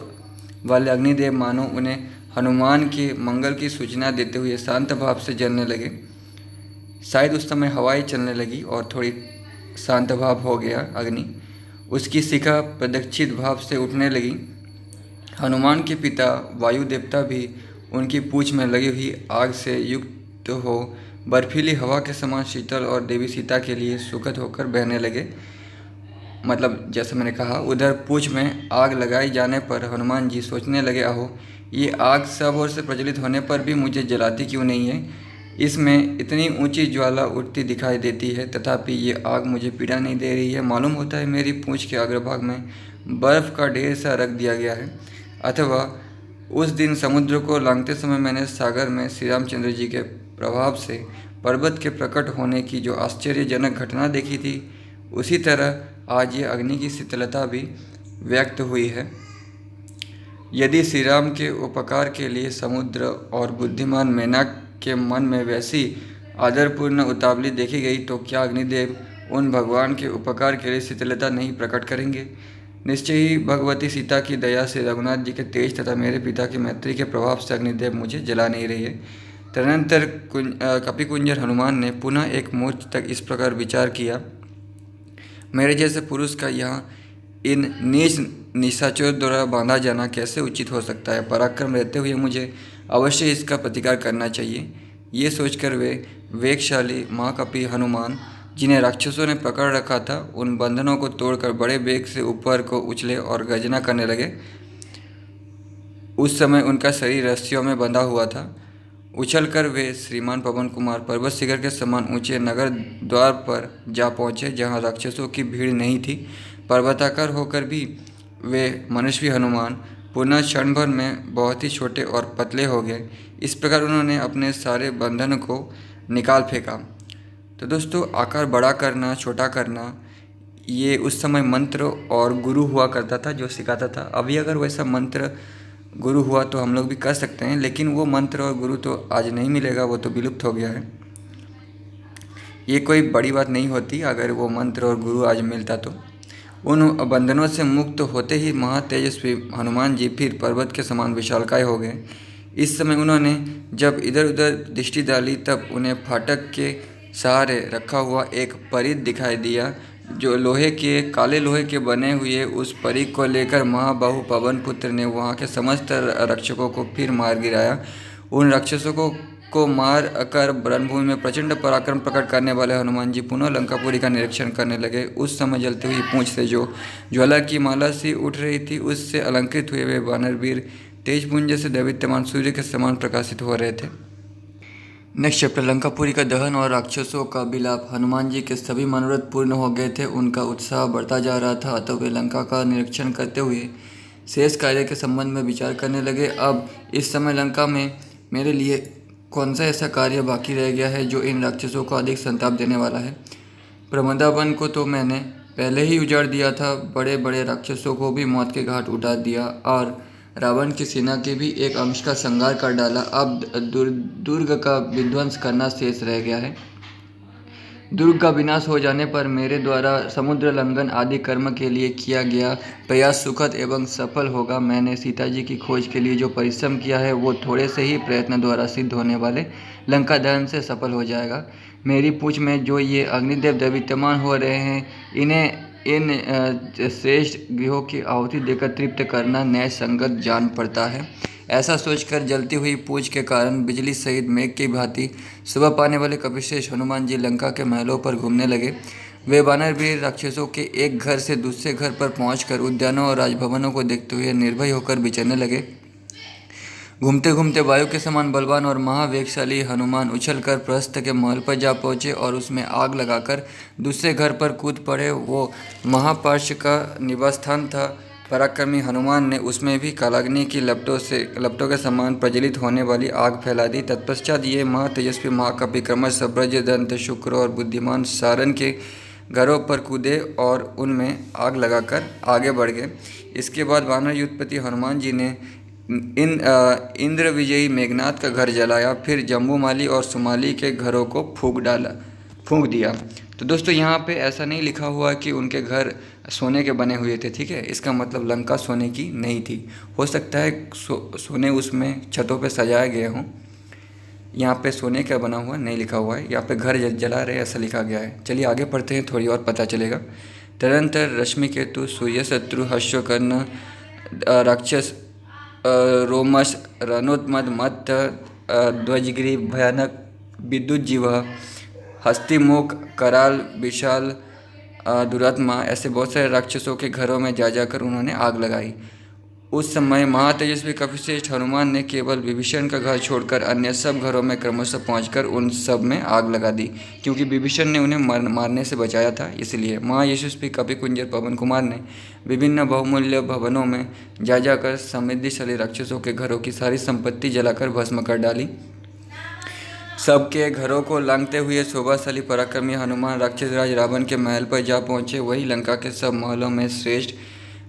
वाले अग्निदेव मानो उन्हें हनुमान के मंगल की सूचना देते हुए शांत भाव से जलने लगे। शायद उस समय हवाएं चलने लगी और थोड़ी शांत भाव हो गया अग्नि। उसकी शिखा प्रदक्षित भाव से उठने लगी। हनुमान के पिता वायु देवता भी उनकी पूंछ में लगी हुई आग से युक्त हो बर्फीली हवा के समान शीतल और देवी सीता के लिए सुखद होकर बहने लगे। मतलब जैसे मैंने कहा, उधर पूंछ में आग लगाई जाने पर हनुमान जी सोचने लगे, अहो ये आग सब ओर से प्रज्वलित होने पर भी मुझे जलाती क्यों नहीं है। इसमें इतनी ऊंची ज्वाला उठती दिखाई देती है, तथापि ये आग मुझे पीड़ा नहीं दे रही है। मालूम होता है मेरी पूंछ के अग्रभाग में बर्फ़ का ढेर सा रख दिया गया है। अथवा उस दिन समुद्र को लांघते समय मैंने सागर में श्री रामचंद्र जी के प्रभाव से पर्वत के प्रकट होने की जो आश्चर्यजनक घटना देखी थी, उसी तरह आज ये अग्नि की शीतलता भी व्यक्त हुई है। यदि श्री राम के उपकार के लिए समुद्र और बुद्धिमान मेनाक के मन में वैसी आदरपूर्ण उतावली देखी गई, तो क्या अग्निदेव उन भगवान के उपकार के लिए शीतलता नहीं प्रकट करेंगे। निश्चय ही भगवती सीता की दया से, रघुनाथ जी के तेज तथा मेरे पिता की मैत्री के प्रभाव से अग्निदेव मुझे जला नहीं रही है। तदनंतर कपिकुंजर हनुमान ने पुनः एक मोर्च तक इस प्रकार विचार किया, मेरे जैसे पुरुष का यहाँ इन नीच निशाचरों द्वारा बांधा जाना कैसे उचित हो सकता है। पराक्रम रहते हुए मुझे अवश्य इसका प्रतिकार करना चाहिए। ये सोचकर वे वेगशाली महाकपि हनुमान, जिन्हें राक्षसों ने पकड़ रखा था, उन बंधनों को तोड़कर बड़े वेग से ऊपर को उछले और गर्जना करने लगे। उस समय उनका शरीर रस्सियों में बंधा हुआ था। उछलकर वे श्रीमान पवन कुमार पर्वत शिखर के समान ऊंचे नगर द्वार पर जा पहुँचे, जहाँ राक्षसों की भीड़ नहीं थी। पर्वताकार होकर भी वे मनुष्य हनुमान पुनः क्षण भर में बहुत ही छोटे और पतले हो गए। इस प्रकार उन्होंने अपने सारे बंधन को निकाल फेंका। तो दोस्तों, आकार बड़ा करना, छोटा करना, ये उस समय मंत्र और गुरु हुआ करता था जो सिखाता था। अभी अगर वैसा मंत्र गुरु हुआ तो हम लोग भी कर सकते हैं, लेकिन वो मंत्र और गुरु तो आज नहीं मिलेगा, वो तो विलुप्त हो गया है। ये कोई बड़ी बात नहीं होती अगर वो मंत्र और गुरु आज मिलता तो। उन बंधनों से मुक्त होते ही महातेजस्वी हनुमान जी फिर पर्वत के समान विशालकाय हो गए। इस समय उन्होंने जब इधर उधर दृष्टि डाली, तब उन्हें फाटक के सहारे रखा हुआ एक परित दिखाई दिया, जो काले लोहे के बने हुए उस परिक को लेकर महाबाहु पवन पुत्र ने वहाँ के समस्त रक्षकों को फिर मार गिराया। उन राक्षसों को मार कर रणभूमि में प्रचंड पराक्रम प्रकट करने वाले हनुमान जी पुनः लंकापुरी का निरीक्षण करने लगे। उस समय जलती हुई पूंछ से जो ज्वाला की माला सी उठ रही थी, उससे अलंकृत हुए वे वानरवीर तेजपुंज से दैवित्यमान सूर्य के समान प्रकाशित हो रहे थे। नेक्स्ट चैप्टर, लंकापुरी का दहन और राक्षसों का विलाप। हनुमान जी के सभी मनोरथ पूर्ण हो गए थे, उनका उत्साह बढ़ता जा रहा था, अतः वे लंका का निरीक्षण करते हुए शेष कार्य के संबंध में विचार करने लगे। अब इस समय लंका में मेरे लिए कौन सा ऐसा कार्य बाकी रह गया है जो इन राक्षसों को अधिक संताप देने वाला है। प्रमदावन को तो मैंने पहले ही उजाड़ दिया था, बड़े बड़े राक्षसों को भी मौत के घाट उतार दिया और रावण की सेना के भी एक अंश का संहार कर डाला। अब दुर्ग का विध्वंस करना शेष रह गया है। दुर्ग का विनाश हो जाने पर मेरे द्वारा समुद्र लंघन आदि कर्म के लिए किया गया प्रयास सुखद एवं सफल होगा। मैंने सीता जी की खोज के लिए जो परिश्रम किया है, वो थोड़े से ही प्रयत्न द्वारा सिद्ध होने वाले लंका दहन से सफल हो जाएगा। मेरी पूंछ में जो ये अग्निदेव दैवित्यमान हो रहे हैं, इन्हें इन श्रेष्ठ गृहों की आहुति देकर तृप्त करना न्याय संगत जान पड़ता है। ऐसा सोचकर जलती हुई पूंछ के कारण बिजली सहित मेघ की भांति सुबह पाने वाले कपिश्रेष्ठ हनुमान जी लंका के महलों पर घूमने लगे। वे वानरवीर राक्षसों के एक घर से दूसरे घर पर पहुंचकर उद्यानों और राजभवनों को देखते हुए निर्भय होकर विचरने लगे। घूमते घूमते वायु के समान बलवान और महावेगशाली हनुमान उछलकर प्रस्थ के महल पर जा पहुँचे और उसमें आग लगाकर दूसरे घर पर कूद पड़े। वो महापार्श का निवास स्थान था। पराक्रमी हनुमान ने उसमें भी कालाग्नि की लपटों के समान प्रज्वलित होने वाली आग फैला दी। तत्पश्चात ये महातेजस्वी महाकपि क्रमश ब्रज, दंत, शुक्र और बुद्धिमान सारन के घरों पर कूदे और उनमें आग लगाकर आगे बढ़ गए। इसके बाद वानर युद्धपति हनुमान जी ने इंद्र विजयी मेघनाथ का घर जलाया, फिर जम्बूमाली और सुमाली के घरों को फूंक दिया। तो दोस्तों, यहाँ पे ऐसा नहीं लिखा हुआ कि उनके घर सोने के बने हुए थे, ठीक है। इसका मतलब लंका सोने की नहीं थी। हो सकता है सोने उसमें छतों पे सजाए गए हों। यहाँ पे सोने का बना हुआ नहीं लिखा हुआ है, यहाँ पे घर जला रहे ऐसा लिखा गया है। चलिए आगे पढ़ते हैं, थोड़ी और पता चलेगा। तदनंतर रश्मि केतु सूर्य शत्रु हर्षकर्ण राक्षस रोमस रणोत्मद मत्त ध्वजगिरी भयानक विद्युज्जीवा, हस्तिमुख, कराल, विशाल, दुरात्मा, ऐसे बहुत सारे राक्षसों के घरों में जा जाकर उन्होंने आग लगाई। उस समय महातेजस्वी कपिश्रेष्ठ हनुमान ने केवल विभीषण का घर छोड़कर अन्य सब घरों में क्रमशः पहुंचकर उन सब में आग लगा दी, क्योंकि विभीषण ने उन्हें मारने से बचाया था। इसलिए महायशस्वी कपिकुंजर पवन कुमार ने विभिन्न बहुमूल्य भवनों में जा जाकर समृद्धिशाली राक्षसों के घरों की सारी संपत्ति जलाकर भस्म कर डाली। सबके घरों को लांघते हुए शोभाशाली पराक्रमी हनुमान राक्षसराज रावण के महल पर जा पहुँचे। वही लंका के सब महलों में श्रेष्ठ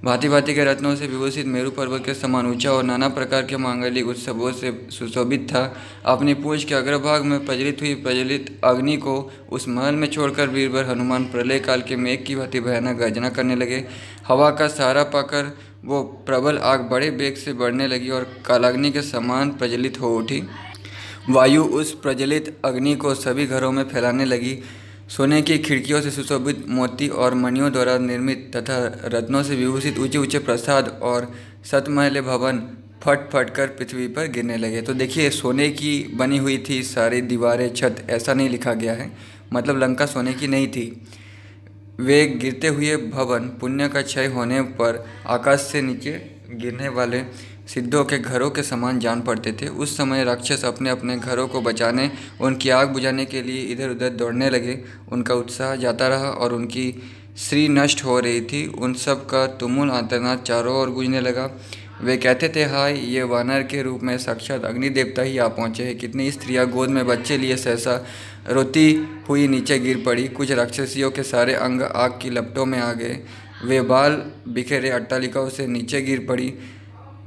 भांति भांति के रत्नों से विभूषित मेरू पर्वत के समान ऊंचा और नाना प्रकार के मांगलिक उत्सवों से सुशोभित था। अपनी पूंछ के अग्रभाग में प्रज्वलित हुई प्रज्वलित अग्नि को उस महल में छोड़कर वीरवर हनुमान प्रलय काल के मेघ की भांति भयानक गर्जना करने लगे। हवा का सहारा पाकर वो प्रबल आग बड़े वेग से बढ़ने लगी और कालाग्नि के समान प्रज्वलित हो उठी। वायु उस प्रज्वलित अग्नि को सभी घरों में फैलाने लगी। सोने की खिड़कियों से सुशोभित मोती और मणियों द्वारा निर्मित तथा रत्नों से विभूषित ऊंचे ऊंचे प्रासाद और शतमहले भवन फट फट कर पृथ्वी पर गिरने लगे। तो देखिए, सोने की बनी हुई थी सारी दीवारें, छत, ऐसा नहीं लिखा गया है, मतलब लंका सोने की नहीं थी। वे गिरते हुए भवन पुण्य का क्षय होने पर आकाश से नीचे गिरने वाले सिद्धों के घरों के समान जान पड़ते थे। उस समय राक्षस अपने अपने घरों को बचाने, उनकी आग बुझाने के लिए इधर उधर दौड़ने लगे। उनका उत्साह जाता रहा और उनकी श्री नष्ट हो रही थी। उन सब का तुमुल आर्तनाद चारों ओर गूंजने लगा। वे कहते थे, हाय, ये वानर के रूप में साक्षात अग्नि देवता ही आ पहुँचे हैं। कितनी स्त्रियाँ गोद में बच्चे लिए सहसा रोती हुई नीचे गिर पड़ी। कुछ राक्षसियों के सारे अंग आग की लपटों में आ गए। वे बाल बिखेरे अट्टालिकाओं से नीचे गिर पड़ी।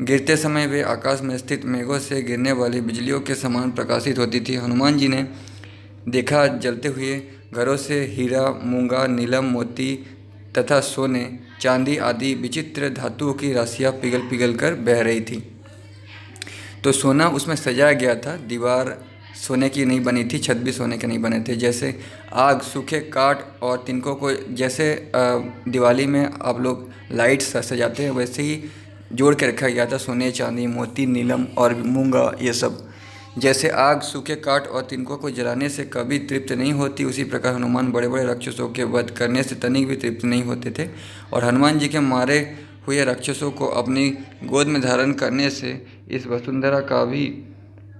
गिरते समय वे आकाश में स्थित मेघों से गिरने वाली बिजलियों के समान प्रकाशित होती थी। हनुमान जी ने देखा, जलते हुए घरों से हीरा, मूंगा, नीलम, मोती तथा सोने, चांदी आदि विचित्र धातुओं की राशियाँ पिघल पिघल कर बह रही थी। तो सोना उसमें सजाया गया था। दीवार सोने की नहीं बनी थी, छत भी सोने के नहीं बने थे। जैसे आग सूखे काठ और तिनकों को जैसे दिवाली में आप लोग लाइट सजाते हैं, वैसे ही जोड़ के रखा गया था। सोने, चांदी, मोती, नीलम और मूंगा, ये सब। जैसे आग सूखे काठ और तिनकों को जलाने से कभी तृप्त नहीं होती, उसी प्रकार हनुमान बड़े बड़े राक्षसों के वध करने से तनिक भी तृप्त नहीं होते थे। और हनुमान जी के मारे हुए राक्षसों को अपनी गोद में धारण करने से इस वसुंधरा का भी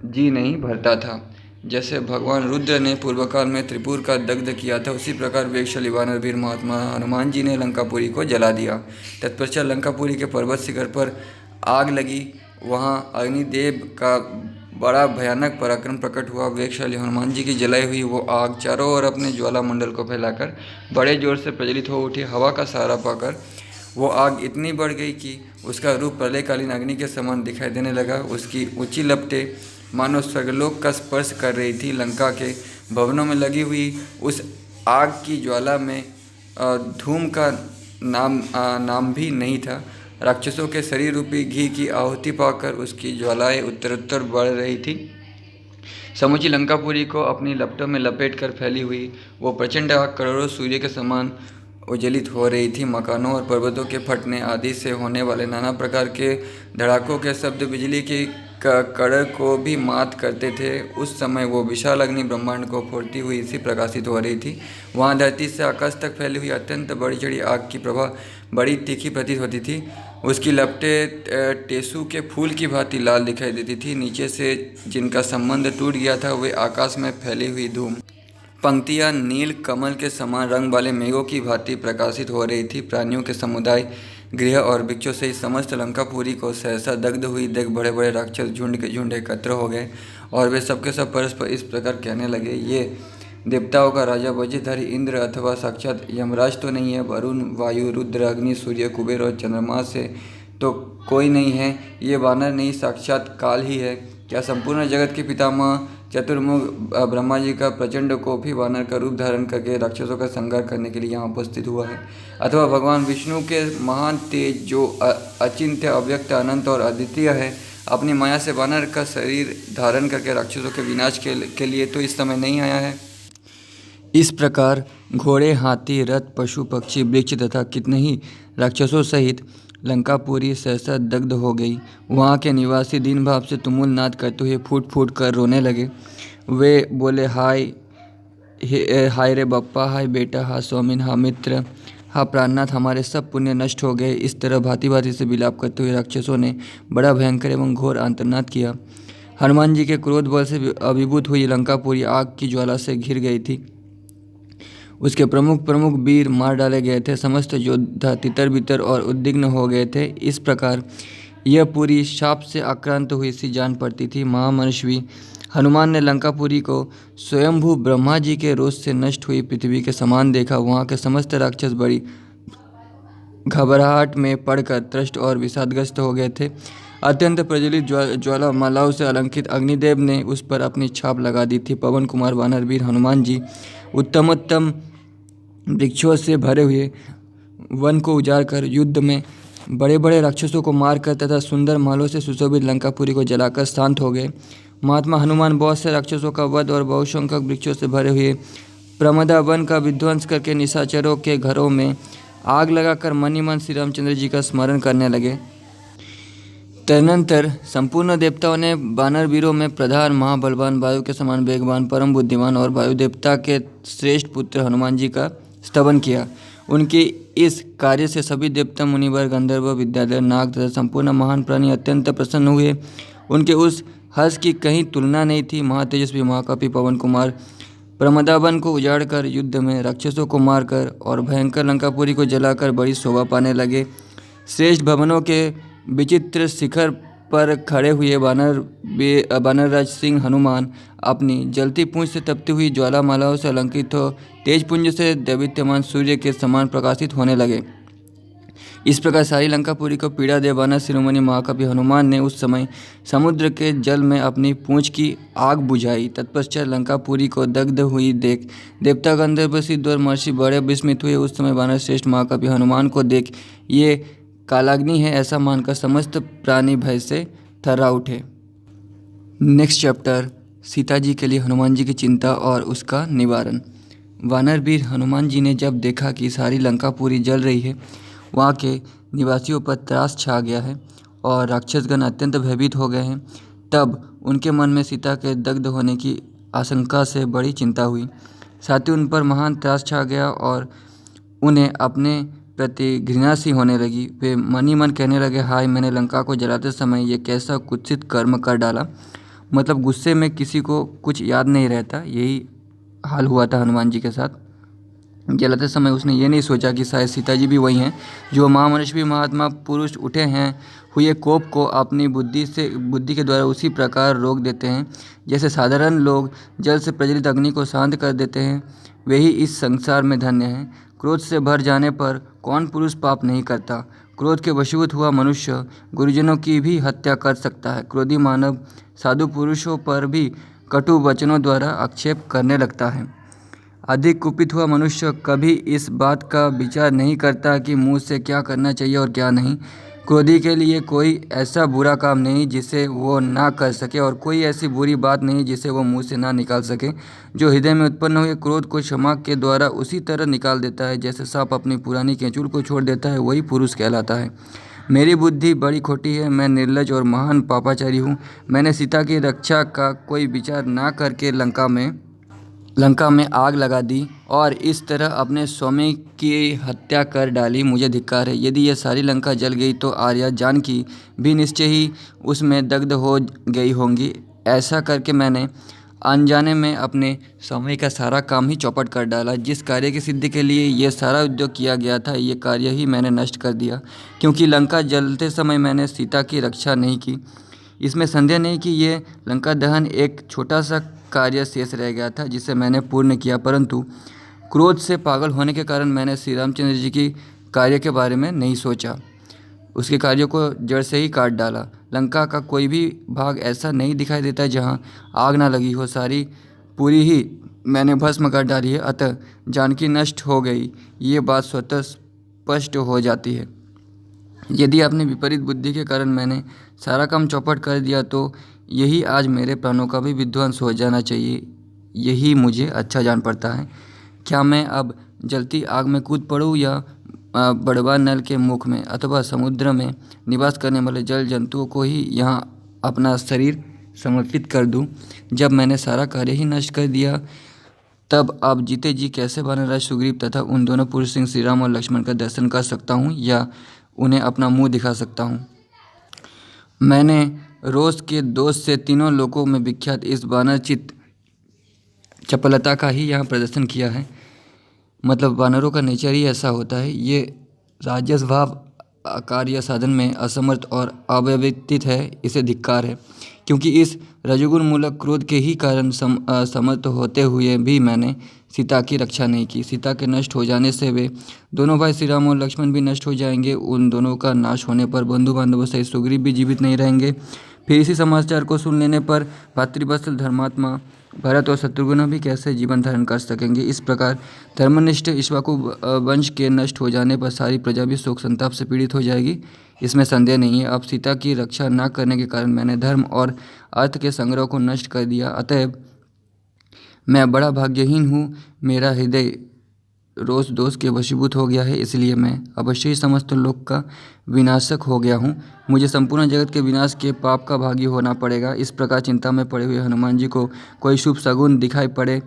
जी नहीं भरता था। जैसे भगवान रुद्र ने पूर्वकाल में त्रिपुर का दग्ध किया था, उसी प्रकार वेगशाली वानर वीर महात्मा हनुमान जी ने लंकापुरी को जला दिया। तत्पश्चात लंकापुरी के पर्वत शिखर पर आग लगी। वहाँ अग्निदेव का बड़ा भयानक पराक्रम प्रकट हुआ। वेगशाली हनुमान जी की जलाई हुई वो आग चारों ओर अपने ज्वाला मंडल को फैलाकर बड़े जोर से प्रज्वलित हो उठी। हवा का सहारा पाकर वो आग इतनी बढ़ गई कि उसका रूप प्रलयकालीन अग्नि के समान दिखाई देने लगा। उसकी ऊंची लपटें मानो स्वर्गलोक का स्पर्श कर रही थी। लंका के भवनों में लगी हुई उस आग की ज्वाला में धूम का नाम भी नहीं था। राक्षसों के शरीर रूपी घी की आहुति पाकर उसकी ज्वालाएं उत्तरोत्तर बढ़ रही थी। समूची लंकापुरी को अपनी लपटों में लपेट कर फैली हुई वो प्रचंड आग करोड़ों सूर्य के समान उज्जवलित हो रही थी। मकानों और पर्वतों के फटने आदि से होने वाले नाना प्रकार के धड़ाकों के शब्द बिजली की कड़क को भी मात करते थे। उस समय वो विशाल अग्नि ब्रह्मांड को फोड़ती हुई सी प्रकाशित हो रही थी। वहाँ धरती से आकाश तक फैली हुई अत्यंत बड़ी चढ़ी आग की प्रभा बड़ी तीखी प्रतीत होती थी। उसकी लपटें टेसू के फूल की भांति लाल दिखाई देती थी। नीचे से जिनका संबंध टूट गया था, वे आकाश में फैली हुई धूम पंक्तियाँ नील कमल के समान रंग वाले मेघों की भांति प्रकाशित हो रही थी। प्राणियों के समुदाय, गृह और वृक्षों से इस समस्त लंकापुरी को सहसा दग्ध हुई देख बड़े बड़े राक्षस झुंड के झुंड एकत्र हो गए और वे सबके सब परस्पर इस प्रकार कहने लगे, ये देवताओं का राजा वज्रधारी इंद्र अथवा साक्षात यमराज तो नहीं है। वरुण, वायु, रुद्र, अग्नि, सूर्य, कुबेर और चंद्रमा से तो कोई नहीं है। ये वानर नहीं, साक्षात काल ही है। क्या संपूर्ण जगत के पितामह चतुर्मुख ब्रह्मा जी का प्रचंड कोपी वानर का रूप धारण करके राक्षसों का संहार करने के लिए यहाँ उपस्थित हुआ है? अथवा भगवान विष्णु के महान तेज जो अचिंत्य, अव्यक्त, अनंत और अद्वितीय है, अपनी माया से वानर का शरीर धारण करके राक्षसों के विनाश के लिए तो इस समय नहीं आया है? इस प्रकार घोड़े, हाथी, रथ, पशु, पक्षी, वृक्ष तथा कितने ही राक्षसों सहित लंकापुरी सहसा दग्ध हो गई। वहाँ के निवासी दीन भाव से तुमुल नाद करते हुए फूट फूट कर रोने लगे। वे बोले, हाय रे बप्पा, हाय बेटा, हा स्वामिन, हा मित्र, हा प्राणनाथ, हमारे सब पुण्य नष्ट हो गए। इस तरह भांति भांति से विलाप करते हुए राक्षसों ने बड़ा भयंकर एवं घोर आर्तनाद किया। हनुमान जी के क्रोध बल से अभिभूत हुई लंकापुरी आग की ज्वाला से घिर गई थी। उसके प्रमुख प्रमुख वीर मार डाले गए थे। समस्त योद्धा तितर बितर और उद्विग्न हो गए थे। इस प्रकार यह पूरी शाप से आक्रांत हुई सी जान पड़ती थी। महामनस्वी हनुमान ने लंकापुरी को स्वयंभू ब्रह्मा जी के रोष से नष्ट हुई पृथ्वी के समान देखा। वहाँ के समस्त राक्षस बड़ी घबराहट में पड़कर त्रस्त और विषादग्रस्त हो गए थे। अत्यंत प्रज्वलित ज्वाला मालाओं से अलंकृत अग्निदेव ने उस पर अपनी छाप लगा दी थी। पवन कुमार वानरवीर हनुमान जी उत्तमोत्तम वृक्षों से भरे हुए वन को उजाड़ कर युद्ध में बड़े बड़े राक्षसों को मारकर तथा सुंदर मालों से सुशोभित लंकापुरी को जलाकर शांत हो गए। महात्मा हनुमान बहुत से राक्षसों का वध और बहुसंख्यक वृक्षों से भरे हुए प्रमदा वन का विध्वंस करके निशाचरों के घरों में आग लगाकर मन ही मन श्री रामचंद्र जी का स्मरण करने लगे। तदनंतर संपूर्ण देवताओं ने वानर वीरों में प्रधान महाबलवान, वायु के समान वेगवान, परम बुद्धिमान और वायु देवता के श्रेष्ठ पुत्र हनुमान जी का स्तवन किया। उनके इस कार्य से सभी देवता, मुनिवर, गंधर्व, विद्याधर, नाग तथा संपूर्ण महान प्राणी अत्यंत प्रसन्न हुए। उनके उस हर्ष की कहीं तुलना नहीं थी। महातेजस्वी महाकपि पवन कुमार प्रमदावन को उजाड़कर युद्ध में राक्षसों को मारकर और भयंकर लंकापुरी को जलाकर बड़ी शोभा पाने लगे। श्रेष्ठ भवनों के विचित्र शिखर पर खड़े हुए वानरराज सिंह हनुमान अपनी जलती पूंछ से तपती हुई ज्वालामालाओं से अलंकृत हो तेज पुंज से दैवित्यमान सूर्य के समान प्रकाशित होने लगे। इस प्रकार सारी लंकापुरी को पीड़ा दे वानर शिरोमणि महाकपि हनुमान ने उस समय समुद्र के जल में अपनी पूंछ की आग बुझाई। तत्पश्चात लंकापुरी को दग्ध हुई देख देवता, गंधर्व, सिद्ध और महर्षि बड़े विस्मित हुए। उस समय वानर श्रेष्ठ महाकपि हनुमान को देख ये कालाग्नि है ऐसा मानकर समस्त प्राणी भय से थर्रा उठे। नेक्स्ट चैप्टर, सीता जी के लिए हनुमान जी की चिंता और उसका निवारण। वानर वीर हनुमान जी ने जब देखा कि सारी लंकापुरी जल रही है, वहाँ के निवासियों पर त्रास छा गया है और राक्षसगण अत्यंत भयभीत हो गए हैं, तब उनके मन में सीता के दग्ध होने की आशंका से बड़ी चिंता हुई। साथ ही उन पर महान त्रास छा गया और उन्हें अपने प्रति घृणा सी होने लगी। वे मन ही मन कहने लगे, हाय, मैंने लंका को जलाते समय ये कैसा कुत्सित कर्म कर डाला। मतलब गुस्से में किसी को कुछ याद नहीं रहता, यही हाल हुआ था हनुमान जी के साथ। जलाते समय उसने ये नहीं सोचा कि शायद सीता जी भी वही हैं जो महामनस्वी महात्मा पुरुष उठे हैं हुए कोप को अपनी बुद्धि के द्वारा उसी प्रकार रोक देते हैं जैसे साधारण लोग जल से प्रज्वलित अग्नि को शांत कर देते हैं। वे ही इस संसार में धन्य हैं। क्रोध से भर जाने पर कौन पुरुष पाप नहीं करता। क्रोध के वशीभूत हुआ मनुष्य गुरुजनों की भी हत्या कर सकता है। क्रोधी मानव साधु पुरुषों पर भी कटु वचनों द्वारा आक्षेप करने लगता है। अधिक कुपित हुआ मनुष्य कभी इस बात का विचार नहीं करता कि मुँह से क्या करना चाहिए और क्या नहीं। क्रोधी के लिए कोई ऐसा बुरा काम नहीं जिसे वो ना कर सके और कोई ऐसी बुरी बात नहीं जिसे वो मुंह से ना निकाल सके। जो हृदय में उत्पन्न हुए क्रोध को क्षमा के द्वारा उसी तरह निकाल देता है जैसे सांप अपनी पुरानी केंचुल को छोड़ देता है, वही पुरुष कहलाता है। मेरी बुद्धि बड़ी खोटी है, मैं निर्लज और महान पापाचारी हूँ। मैंने सीता की रक्षा का कोई विचार ना करके लंका में आग लगा दी और इस तरह अपने स्वामी की हत्या कर डाली। मुझे धिक्कार है। यदि यह सारी लंका जल गई तो आर्या जानकी भी निश्चय ही उसमें दग्ध हो गई होंगी। ऐसा करके मैंने अनजाने में अपने स्वामी का सारा काम ही चौपट कर डाला। जिस कार्य की सिद्धि के लिए यह सारा उद्योग किया गया था, ये कार्य ही मैंने नष्ट कर दिया, क्योंकि लंका जलते समय मैंने सीता की रक्षा नहीं की। इसमें संदेह नहीं कि ये लंका दहन एक छोटा सा कार्य शेष रह गया था जिसे मैंने पूर्ण किया, परंतु क्रोध से पागल होने के कारण मैंने श्री रामचंद्र जी की कार्य के बारे में नहीं सोचा। उसके कार्यों को जड़ से ही काट डाला। लंका का कोई भी भाग ऐसा नहीं दिखाई देता जहाँ आग ना लगी हो। सारी पूरी ही मैंने भस्म कर डाली है। अतः जानकी नष्ट हो गई, ये बात स्वतः स्पष्ट हो जाती है। यदि अपनी विपरीत बुद्धि के कारण मैंने सारा काम चौपट कर दिया तो यही आज मेरे प्राणों का भी विध्वंस हो जाना चाहिए। यही मुझे अच्छा जान पड़ता है। क्या मैं अब जलती आग में कूद पड़ूँ या बड़वा नल के मुख में अथवा समुद्र में निवास करने वाले जल जंतुओं को ही यहाँ अपना शरीर समर्पित कर दूं। जब मैंने सारा कार्य ही नष्ट कर दिया, तब अब जीते जी कैसे वानरराज सुग्रीव तथा उन दोनों पुरुष सिंह श्री राम और लक्ष्मण का दर्शन कर सकता हूँ या उन्हें अपना मुंह दिखा सकता हूँ। मैंने रोष के दोष से तीनों लोकों में विख्यात इस वानरचित चपलता का ही यहाँ प्रदर्शन किया है। मतलब वानरों का नेचर ही ऐसा होता है, ये राजस भाव आकार या साधन में असमर्थ और अव्यवस्थित है, इसे धिक्कार है। क्योंकि इस रजोगुण मूलक क्रोध के ही कारण समर्थ होते हुए भी मैंने सीता की रक्षा नहीं की। सीता के नष्ट हो जाने से वे दोनों भाई श्री राम और लक्ष्मण भी नष्ट हो जाएंगे। उन दोनों का नाश होने पर बंधु बांधवों सहित सुग्रीव भी जीवित नहीं रहेंगे। फिर इसी समाचार को सुन लेने पर भातृवत्सल धर्मात्मा भरत और शत्रुघ्न भी कैसे जीवन धारण कर सकेंगे। इस प्रकार धर्मनिष्ठ इक्ष्वाकु वंश के नष्ट हो जाने पर सारी प्रजा भी शोक संताप से पीड़ित हो जाएगी, इसमें संदेह नहीं है। अब सीता की रक्षा न करने के कारण मैंने धर्म और अर्थ के संग्रह को नष्ट कर दिया, अतएव मैं बड़ा भाग्यहीन हूँ। मेरा हृदय रोष दोष के वशीभूत हो गया है, इसलिए मैं अवश्य ही समस्त लोक का विनाशक हो गया हूँ। मुझे संपूर्ण जगत के विनाश के पाप का भागी होना पड़ेगा। इस प्रकार चिंता में पड़े हुए हनुमान जी को कोई शुभ शगुन दिखाई पड़े,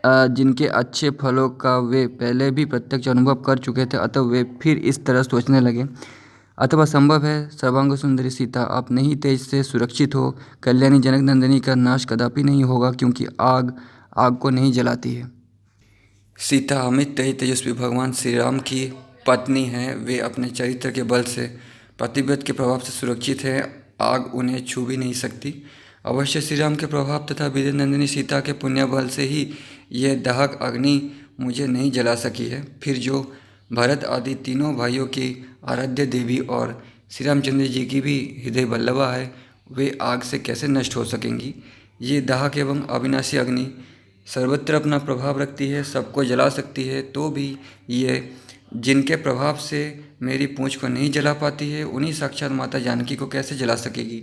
जिनके अच्छे फलों का वे पहले भी प्रत्यक्ष अनुभव कर चुके थे, अतः वे फिर इस तरह सोचने लगे। अथवा संभव है सर्वांग सुंदरी सीता अपने ही तेज से सुरक्षित हो। कल्याणी जनक नंदिनी का नाश कदापि नहीं होगा, क्योंकि आग आग को नहीं जलाती है। सीता अमित तेजस्वी भगवान श्री राम की पत्नी है। वे अपने चरित्र के बल से पतिव्रत के प्रभाव से सुरक्षित है, आग उन्हें छू भी नहीं सकती। अवश्य श्री राम के प्रभाव तथा विद्या नंदिनी सीता के पुण्य बल से ही यह दाहक अग्नि मुझे नहीं जला सकी है। फिर जो भरत आदि तीनों भाइयों की आराध्य देवी और श्री रामचंद्र जी की भी हृदय वल्लभा है, वे आग से कैसे नष्ट हो सकेंगी। ये दाहक एवं अविनाशी अग्नि सर्वत्र अपना प्रभाव रखती है, सबको जला सकती है, तो भी ये जिनके प्रभाव से मेरी पूंछ को नहीं जला पाती है, उन्हीं साक्षात माता जानकी को कैसे जला सकेगी।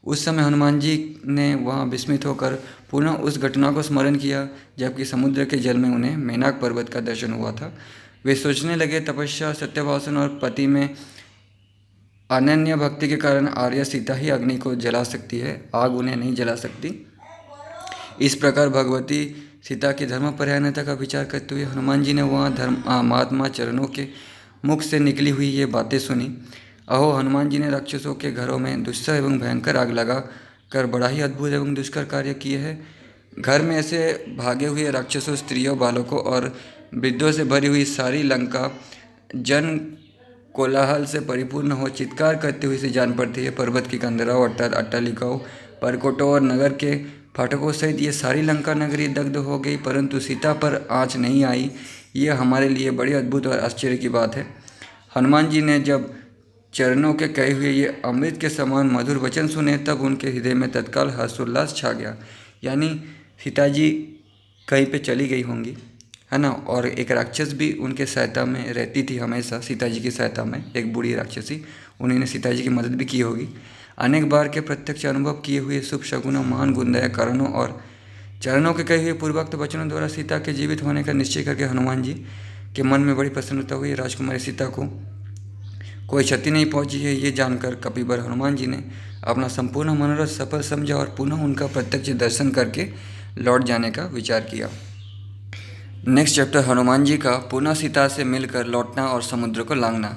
उस समय हनुमान जी ने वहाँ विस्मित होकर पुनः उस घटना को स्मरण किया, जबकि समुद्र के जल में उन्हें मेनाक पर्वत का दर्शन हुआ था। वे सोचने लगे, तपस्या, सत्यभाषण और पति में अनन्य भक्ति के कारण आर्य सीता ही अग्नि को जला सकती है, आग उन्हें नहीं जला सकती। इस प्रकार भगवती सीता की धर्म परायणता का विचार करते हुए हनुमान जी ने वहाँ महात्मा चरणों के मुख से निकली हुई ये बातें सुनी। अहो, हनुमान जी ने राक्षसों के घरों में दुस्सह एवं भयंकर आग लगा कर बड़ा ही अद्भुत एवं दुष्कर कार्य किए हैं। घर में ऐसे भागे हुए राक्षसों, स्त्रियों, बालकों और वृद्धों से भरी हुई सारी लंका जन कोलाहल से परिपूर्ण हो चित्कार करते हुए से जान पड़ती है। पर्वत की कंदराओं, अट्टालिकाओं, परकोटों और नगर के फाटकों सहित ये सारी लंका नगरी दग्ध हो गई, परंतु सीता पर आँच नहीं आई। ये हमारे लिए बड़ी अद्भुत और आश्चर्य की बात है। हनुमान जी ने जब चरणों के कहे हुए ये अमृत के समान मधुर वचन सुने, तब उनके हृदय में तत्काल हर्षोल्लास छा गया। यानी सीता जी कहीं पे चली गई होंगी, है ना। और एक राक्षस भी उनके सहायता में रहती थी हमेशा, सीता जी की सहायता में, एक बूढ़ी राक्षसी, उन्होंने सीता जी की मदद भी की होगी। अनेक बार के प्रत्यक्ष अनुभव किए हुए शुभ शगुनों, महान गुणदायक कारणों और चरणों के कहे हुए पूर्वोक्त वचनों द्वारा सीता के जीवित होने का निश्चय करके हनुमान जी के मन में बड़ी प्रसन्नता हुई। राजकुमारी सीता को कोई क्षति नहीं पहुंची है, ये जानकर कपिवर हनुमान जी ने अपना संपूर्ण मनोरथ सफल समझा और पुनः उनका प्रत्यक्ष दर्शन करके लौट जाने का विचार किया। नेक्स्ट चैप्टर, हनुमान जी का पुनः सीता से मिलकर लौटना और समुद्र को लांघना।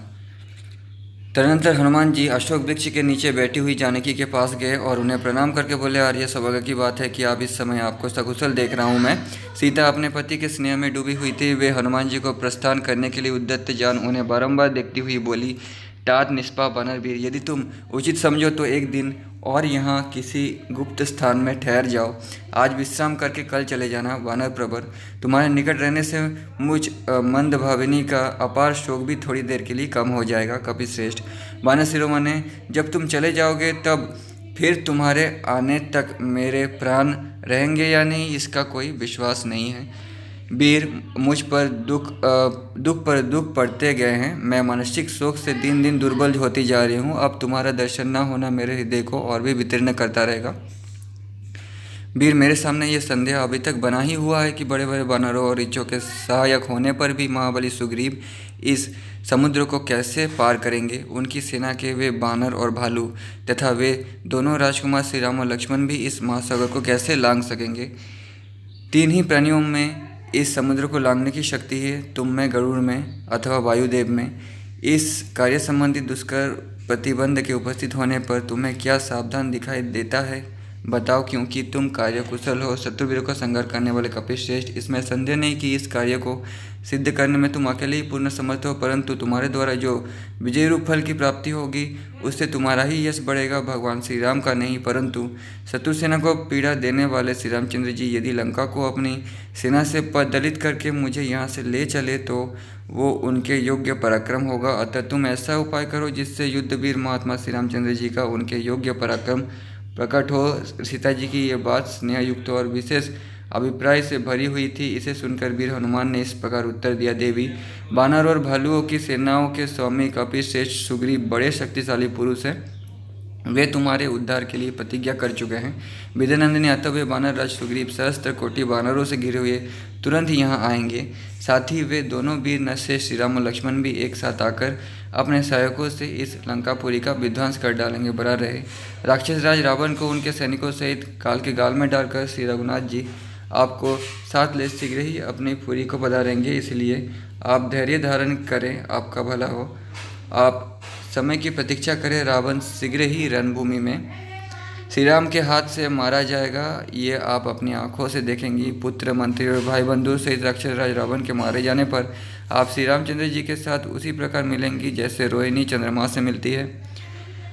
तदनंतर हनुमान जी अशोक वृक्ष के नीचे बैठी हुई जानकी के पास गए और उन्हें प्रणाम करके बोले, आर्य सौभाग्य की बात है कि आप इस समय आपको सकुशल देख रहा हूँ मैं। सीता अपने पति के स्नेह में डूबी हुई थी। वे हनुमान जी को प्रस्थान करने के लिए उद्यत जान उन्हें बारंबार देखती हुई बोली, तात निष्पाप वानर वीर, यदि तुम उचित समझो तो एक दिन और यहाँ किसी गुप्त स्थान में ठहर जाओ। आज विश्राम करके कल चले जाना। वानर प्रवर, तुम्हारे निकट रहने से मुझ मंदभाविनी का अपार शोक भी थोड़ी देर के लिए कम हो जाएगा। कपिश्रेष्ठ, वानर शिरोमणि, जब तुम चले जाओगे तब फिर तुम्हारे आने तक मेरे प्राण रहेंगे या नहीं, इसका कोई विश्वास नहीं है। वीर, मुझ पर दुख पर दुख पड़ते गए हैं। मैं मानसिक शोक से दिन दिन दुर्बल होती जा रही हूँ। अब तुम्हारा दर्शन न होना मेरे हृदय को और भी वितीर्ण करता रहेगा। वीर, मेरे सामने ये संदेह अभी तक बना ही हुआ है कि बड़े बड़े वानरों और ऋचों के सहायक होने पर भी महाबली सुग्रीव इस समुद्र को कैसे पार करेंगे। उनकी सेना के वे बानर और भालू तथा वे दोनों राजकुमार श्री राम और लक्ष्मण भी इस महासागर को कैसे लांघ सकेंगे। 3 ही प्राणियों में इस समुद्र को लांघने की शक्ति है, तुम में, गरुड़ में अथवा वायुदेव में। इस कार्य संबंधी दुष्कर प्रतिबंध के उपस्थित होने पर तुम्हें क्या सावधान दिखाई देता है, बताओ, क्योंकि तुम कार्यकुशल हो, शत्रुवीरों का संहार करने वाले कपिल श्रेष्ठ। इसमें संदेह नहीं कि इस कार्य को सिद्ध करने में तुम अकेले ही पूर्ण समर्थ हो, परंतु तुम्हारे द्वारा जो विजय रूप फल की प्राप्ति होगी उससे तुम्हारा ही यश बढ़ेगा, भगवान श्री राम का नहीं। परंतु शत्रु सेना को पीड़ा देने वाले श्री रामचंद्र जी यदि लंका को अपनी सेना से पददलित करके मुझे यहाँ से ले चले तो वो उनके योग्य पराक्रम होगा। अतः तुम ऐसा उपाय करो जिससे युद्धवीर महात्मा श्री रामचंद्र जी का उनके योग्य पराक्रम प्रकट हो। सीता जी की ये बात स्नेहयुक्त और विशेष अभिप्राय से भरी हुई थी। इसे सुनकर वीर हनुमान ने इस प्रकार उत्तर दिया, देवी, बानर और भालुओं की सेनाओं के स्वामी कपिल श्रेष्ठ सुग्रीव बड़े शक्तिशाली पुरुष हैं। वे तुम्हारे उद्धार के लिए प्रतिज्ञा कर चुके हैं। विद्यानंदिनी, अतः वे वानर राज सुग्रीव सहस्त्र कोटि वानरों से घिरे हुए तुरंत ही यहाँ आएंगे। साथ ही वे दोनों वीर नरश्रेष्ठ श्री राम और लक्ष्मण भी एक साथ आकर अपने सहायकों से इस लंकापुरी का विध्वंस कर डालेंगे। बरा रहे राक्षस राज रावण को उनके सैनिकों सहित काल के गाल में डालकर श्री रघुनाथ जी आपको साथ ले शीघ्र ही अपनी पुरी को पधारेंगे। इसलिए आप धैर्य धारण करें, आपका भला हो। आप समय की प्रतीक्षा करें। रावण शीघ्र ही रणभूमि में श्री राम के हाथ से मारा जाएगा, ये आप अपनी आंखों से देखेंगी। पुत्र, मंत्री और भाई बंधु सहित राक्षस राज रावण के मारे जाने पर आप श्री रामचंद्र जी के साथ उसी प्रकार मिलेंगी जैसे रोहिणी चंद्रमा से मिलती है।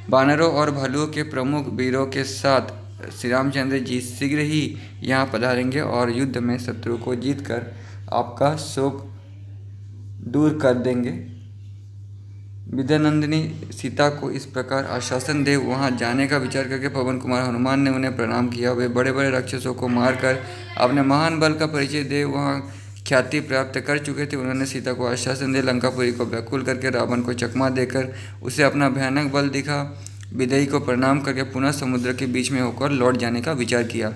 बानरों और भालुओं के प्रमुख वीरों के साथ श्री रामचंद्र जी शीघ्र ही यहाँ पधारेंगे और युद्ध में शत्रु को जीतकर आपका शोक दूर कर देंगे। विद्यानंदिनी सीता को इस प्रकार आश्वासन दे वहां जाने का विचार करके पवन कुमार हनुमान ने उन्हें प्रणाम किया। वे बड़े बड़े राक्षसों को मारकर अपने महान बल का परिचय दे वहां ख्याति प्राप्त कर चुके थे। उन्होंने सीता को आश्वासन दे लंकापुरी को व्याकुल करके रावण को चकमा देकर उसे अपना भयानक बल दिखा। विदेही को प्रणाम करके पुनः समुद्र के बीच में होकर लौट जाने का विचार किया।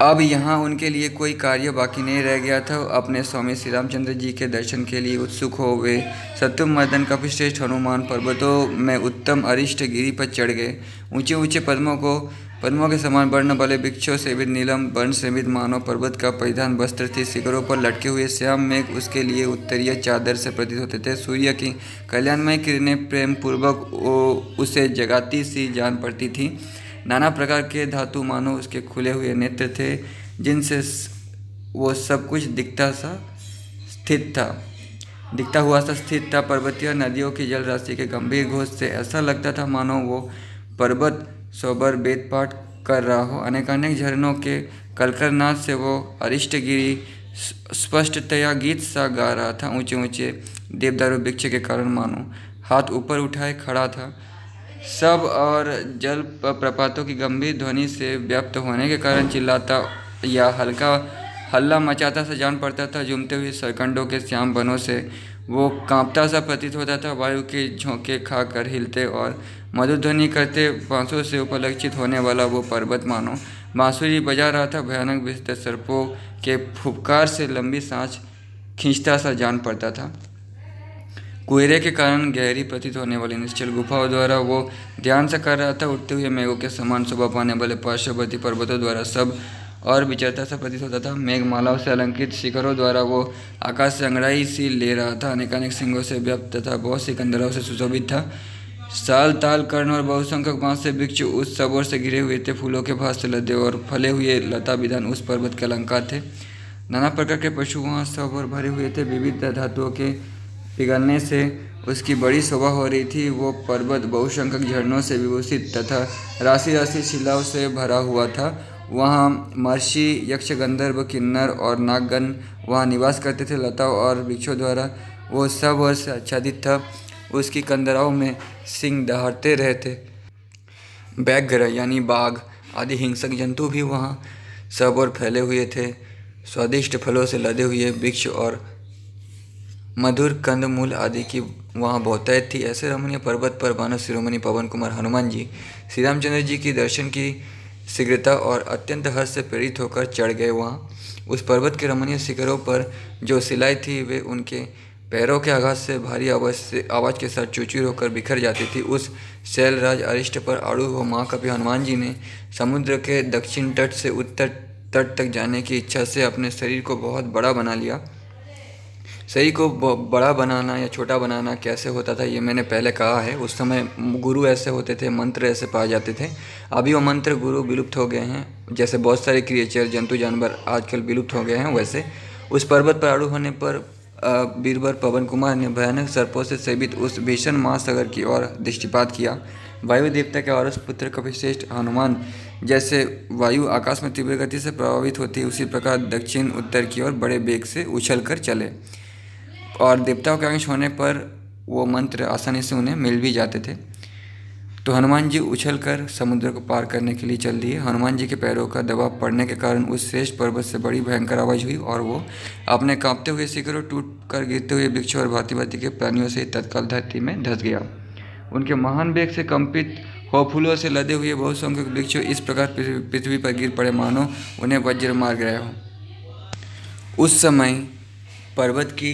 अब यहाँ उनके लिए कोई कार्य बाकी नहीं रह गया था। अपने स्वामी श्री रामचंद्र जी के दर्शन के लिए उत्सुक हो वे शत्रुमर्दन कपिश्रेष्ठ हनुमान पर्वतों में उत्तम अरिष्ट गिरी पर चढ़ गए। ऊंचे ऊंचे पद्मों के समान वर्ण वाले वृक्षों सेवित नीलम वर्ण सेवित मानव पर्वत का परिधान वस्त्र थी। शिखरों पर लटके हुए श्याम मेघ उसके लिए उत्तरीय चादर से प्रतीत होते थे। सूर्य की कल्याणमय किरणें प्रेम पूर्वक उसे जगाती सी जान पड़ती थी। नाना प्रकार के धातु मानो उसके खुले हुए नेत्र थे जिनसे वो सब कुछ दिखता हुआ सा स्थित था। पर्वतीय नदियों की जल राशि के गंभीर घोष से ऐसा लगता था मानो वो पर्वत सोबर वेद पाठ कर रहा हो। अनेकानेक झरनों के कलकलनाद से वो अरिष्टगिरी स्पष्टतया गीत सा गा रहा था। ऊंचे ऊंचे देवदारू वृक्ष के कारण मानो हाथ ऊपर उठाए खड़ा था। सब और जल प्रपातों की गंभीर ध्वनि से व्याप्त होने के कारण चिल्लाता या हल्ला मचाता सा जान पड़ता था। झूमते हुए सरकंडों के श्याम बनों से वो कांपता सा प्रतीत होता था। वायु के झोंके खाकर हिलते और मधुर ध्वनि करते बांसों से उपलक्षित होने वाला वो पर्वत मानो बांसुरी बजा रहा था। भयानक विस्तृत सर्पों के फुफकार से लंबी सांस खींचता सा जान पड़ता था। कुहरे के कारण गहरी प्रतीत होने वाली निश्चल गुफाओं द्वारा वो ध्यान से कर रहा था। उठते हुए मेघों के समान शोभा पाने वाले पार्श्ववर्ती पर्वतों द्वारा सब और विचरता सा प्रतीत होता था। मेघमालाओं से अलंकृत शिखरों द्वारा वो आकाश से अंगड़ाई सी ले रहा था। अनेकानेक सिंगों से व्याप्त तथा बहुत सी कंदराओं से सुशोभित था। साल ताल कर्ण और बहुसंख्यक बांस से वृक्ष उस सब ओर से घिरे हुए थे। फूलों के भास से लदे और फले हुए लता विधान उस पर्वत के अलंकार थे। नाना प्रकार के पशु वहाँ सब और भरे हुए थे। विविध धातुओं के पिघलने से उसकी बड़ी शोभा हो रही थी। वो पर्वत बहुसंख्यक झरनों से विभूषित तथा राशि राशि शिलाओं से भरा हुआ था। वहाँ महर्षि, यक्ष, गंधर्व, किन्नर और नागगण वहाँ निवास करते थे। लताओं और वृक्षों द्वारा वो सब ओर से आच्छादित था। उसकी कंदराओं में सिंह दहाड़ते रहते। व्याघ्र यानी बाघ आदि हिंसक जंतु भी वहाँ सब ओर फैले हुए थे। स्वादिष्ट फलों से लदे हुए वृक्ष और मधुर कंदमूल आदि की वहाँ बहुतायत थी। ऐसे रमणीय पर्वत पर मानव शिरोमणि पवन कुमार हनुमान जी श्री रामचंद्र जी की दर्शन की शीघ्रता और अत्यंत हर्ष से प्रेरित होकर चढ़ गए। वहाँ उस पर्वत के रमणीय शिखरों पर जो शिलाएं थी वे उनके पैरों के आघात से भारी आवाज़ के साथ चूचूर होकर बिखर जाती थी। उस शैलराज अरिष्ट पर आरूढ़ हुए महाकवि हनुमान जी ने समुद्र के दक्षिण तट से उत्तर तट तक जाने की इच्छा से अपने शरीर को बहुत बड़ा बना लिया। शरीर को बड़ा बनाना या छोटा बनाना कैसे होता था ये मैंने पहले कहा है। उस समय गुरु ऐसे होते थे, मंत्र ऐसे पाए जाते थे। अभी वो मंत्र गुरु विलुप्त हो गए हैं, जैसे बहुत सारे क्रिएचर जंतु जानवर आजकल विलुप्त हो गए हैं। वैसे उस पर्वत पर आरूढ़ होने पर बीरबल पवन कुमार ने भयानक सर्पों से सेवित उस भीषण महासागर की ओर दृष्टिपात किया। वायु देवता के औरस पुत्र कपिश्रेष्ठ हनुमान जैसे वायु आकाश में तीव्र गति से प्रभावित होती है, उसी प्रकार दक्षिण उत्तर की ओर बड़े वेग से उछल कर चले और देवताओं के अंश होने पर वो मंत्र आसानी से उन्हें मिल भी जाते थे। तो हनुमान जी उछलकर समुद्र को पार करने के लिए चल दिए। हनुमान जी के पैरों का दबाव पड़ने के कारण उस श्रेष्ठ पर्वत से बड़ी भयंकर आवाज़ हुई और वो अपने कांपते हुए शिखरों, टूट कर गिरते हुए वृक्षों और भांति भांति के प्राणियों से तत्काल धरती में धंस गया। उनके महान वेग से कंपित हो फूलों से लदे हुए बहुसंख्यक वृक्षों इस प्रकार पृथ्वी पर गिर पड़े मानो उन्हें वज्र मार गया हो। उस समय पर्वत की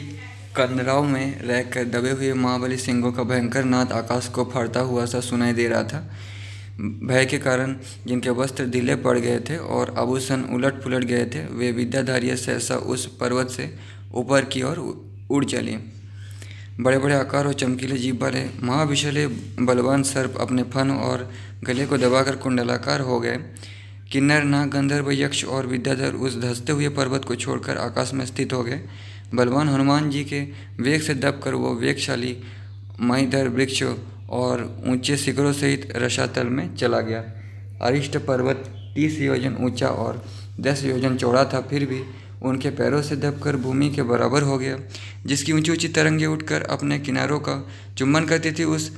कंदराओं में रहकर दबे हुए महाबली सिंहों का भयंकर नाद आकाश को फाड़ता हुआ सा सुनाई दे रहा था। भय के कारण जिनके वस्त्र ढीले पड़ गए थे और आभूषण उलट पुलट गए थे, वे विद्याधारी सहसा उस पर्वत से ऊपर की ओर उड़ चले। बड़े बड़े आकार और चमकीले जीभ वाले महाविशाल बलवान सर्प अपने फन और गले को दबाकर कुंडलाकार हो गए। किन्नर, नाग, गंधर्व, यक्ष और विद्याधर उस धंसते हुए पर्वत को छोड़कर आकाश में स्थित हो गए। बलवान हनुमान जी के वेग से दबकर वो वेगशाली महीधर वृक्ष और ऊंचे शिखरों सहित रसातल में चला गया। अरिष्ट पर्वत 30 योजन ऊंचा और 10 योजन चौड़ा था, फिर भी उनके पैरों से दबकर भूमि के बराबर हो गया, जिसकी ऊंची ऊंची तरंगें उठकर अपने किनारों का चुम्बन करती थी। उस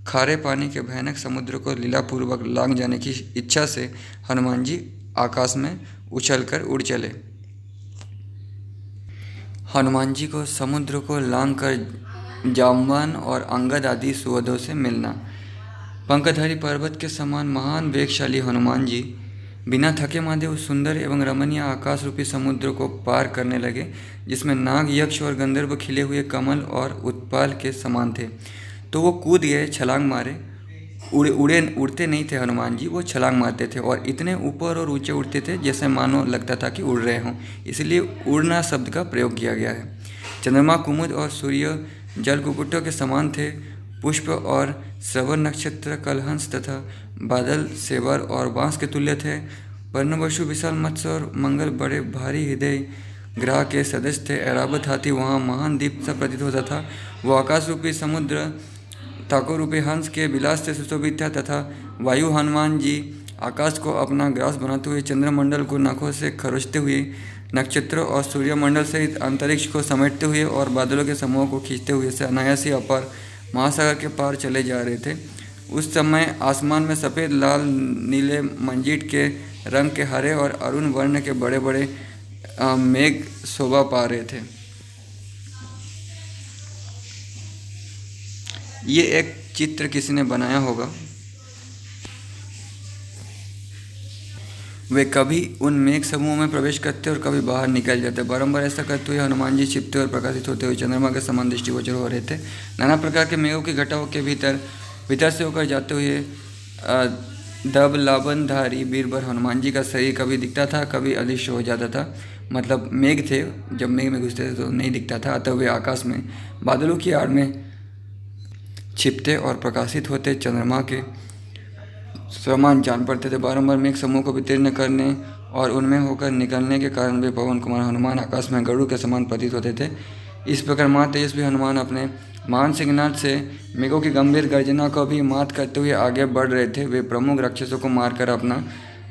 खारे पानी के भयानक समुद्र को लीलापूर्वक लांघ जाने की इच्छा से हनुमान जी आकाश में उछलकर उड़ चले। हनुमान जी को समुद्र को लांघकर जाम्बवान और अंगद आदि सुहृदों से मिलना। पंखधारी पर्वत के समान महान वेगशाली हनुमान जी बिना थके मांदे उस सुंदर एवं रमणीय आकाश रूपी समुद्र को पार करने लगे, जिसमें नाग, यक्ष और गंधर्व खिले हुए कमल और उत्पाल के समान थे। तो वो कूद गए, छलांग मारे। उड़ते नहीं थे हनुमान जी, वो छलांग मारते थे और इतने ऊपर और ऊंचे उड़ते थे जैसे मानो लगता था कि उड़ रहे हों, इसलिए उड़ना शब्द का प्रयोग किया गया है। चंद्रमा, कुमुद और सूर्य जल कुक्कुटों के समान थे। पुष्प और श्रवण नक्षत्र, कलहंस तथा बादल सेवर और बांस के तुल्य थे। पर्णवशु, विशाल मत्स्य और मंगल बड़े भारी हृदय ग्रह के सदस्य थे। ऐरावत हाथी वहाँ महान दीप सा प्रतीत होता था। वो आकाश रूपी समुद्र ठाकुर रूपी हंस के विलास से सुशोभित था तथा वायु हनुमान जी आकाश को अपना ग्रास बनाते हुए, चंद्रमंडल को नखों से खरोचते हुए, नक्षत्रों और सूर्यमंडल सहित अंतरिक्ष को समेटते हुए और बादलों के समूह को खींचते हुए से अनायास ही अपार महासागर के पार चले जा रहे थे। उस समय आसमान में सफ़ेद, लाल, नीले, मंजीट के रंग के हरे और अरुण वर्ण के बड़े बड़े मेघ शोभा पा रहे थे। ये एक चित्र किसी ने बनाया होगा। वे कभी उन मेघ समूह में प्रवेश करते और कभी बाहर निकल जाते। बारंबार ऐसा करते हुए हनुमान जी छिपते और प्रकाशित होते हुए चंद्रमा के समान दृष्टिगोचर हो रहे थे। नाना प्रकार के मेघों की घटाओं के भीतर से होकर जाते हुए दब लाबनधारी बीरबल हनुमान जी का शरीर कभी दिखता था, कभी अदृश्य हो जाता था। मतलब मेघ थे, जब मेघ में घुसते थे तो नहीं दिखता था, अतः वे आकाश में बादलों की आड़ में छिपते और प्रकाशित होते चंद्रमा के समान जान पड़ते थे। बारंबार मेघ समूह को वितीर्ण करने और उनमें होकर निकलने के कारण वे पवन कुमार हनुमान आकाश में गरुड़ के समान प्रतीत होते थे। इस प्रकार महा तेजस्वी हनुमान अपने महान सिंहनाद से मेघों की गंभीर गर्जना को भी मात करते हुए आगे बढ़ रहे थे। वे प्रमुख राक्षसों को मारकर अपना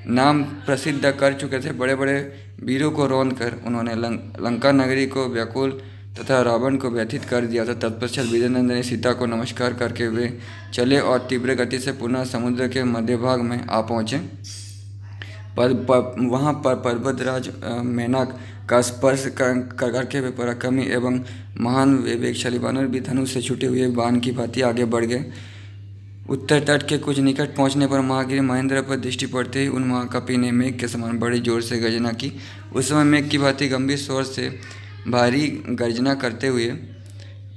नाम प्रसिद्ध कर चुके थे। बड़े बड़े वीरों को रौंद कर उन्होंने लंका नगरी को व्याकुल तथा रावण को व्यथित कर दिया था। तत्पश्चात विजयनंदन ने सीता को नमस्कार करके वे चले और तीव्र गति से पुनः समुद्र के मध्य भाग में आ पहुँचे। वहाँ पर पर्वतराज मेनक का स्पर्श करके वे पराक्रमी एवं महान वेगशाली वानर भी धनुष से छूटे हुए बाण की भांति आगे बढ़ गए। उत्तर तट के कुछ निकट पहुंचने पर महागिरी महेंद्र पर दृष्टि पड़ते ही उन महाकपि ने मेघ के समान बड़ी जोर से गर्जना की। उस समय मेघ की भांति गंभीर स्वर से भारी गर्जना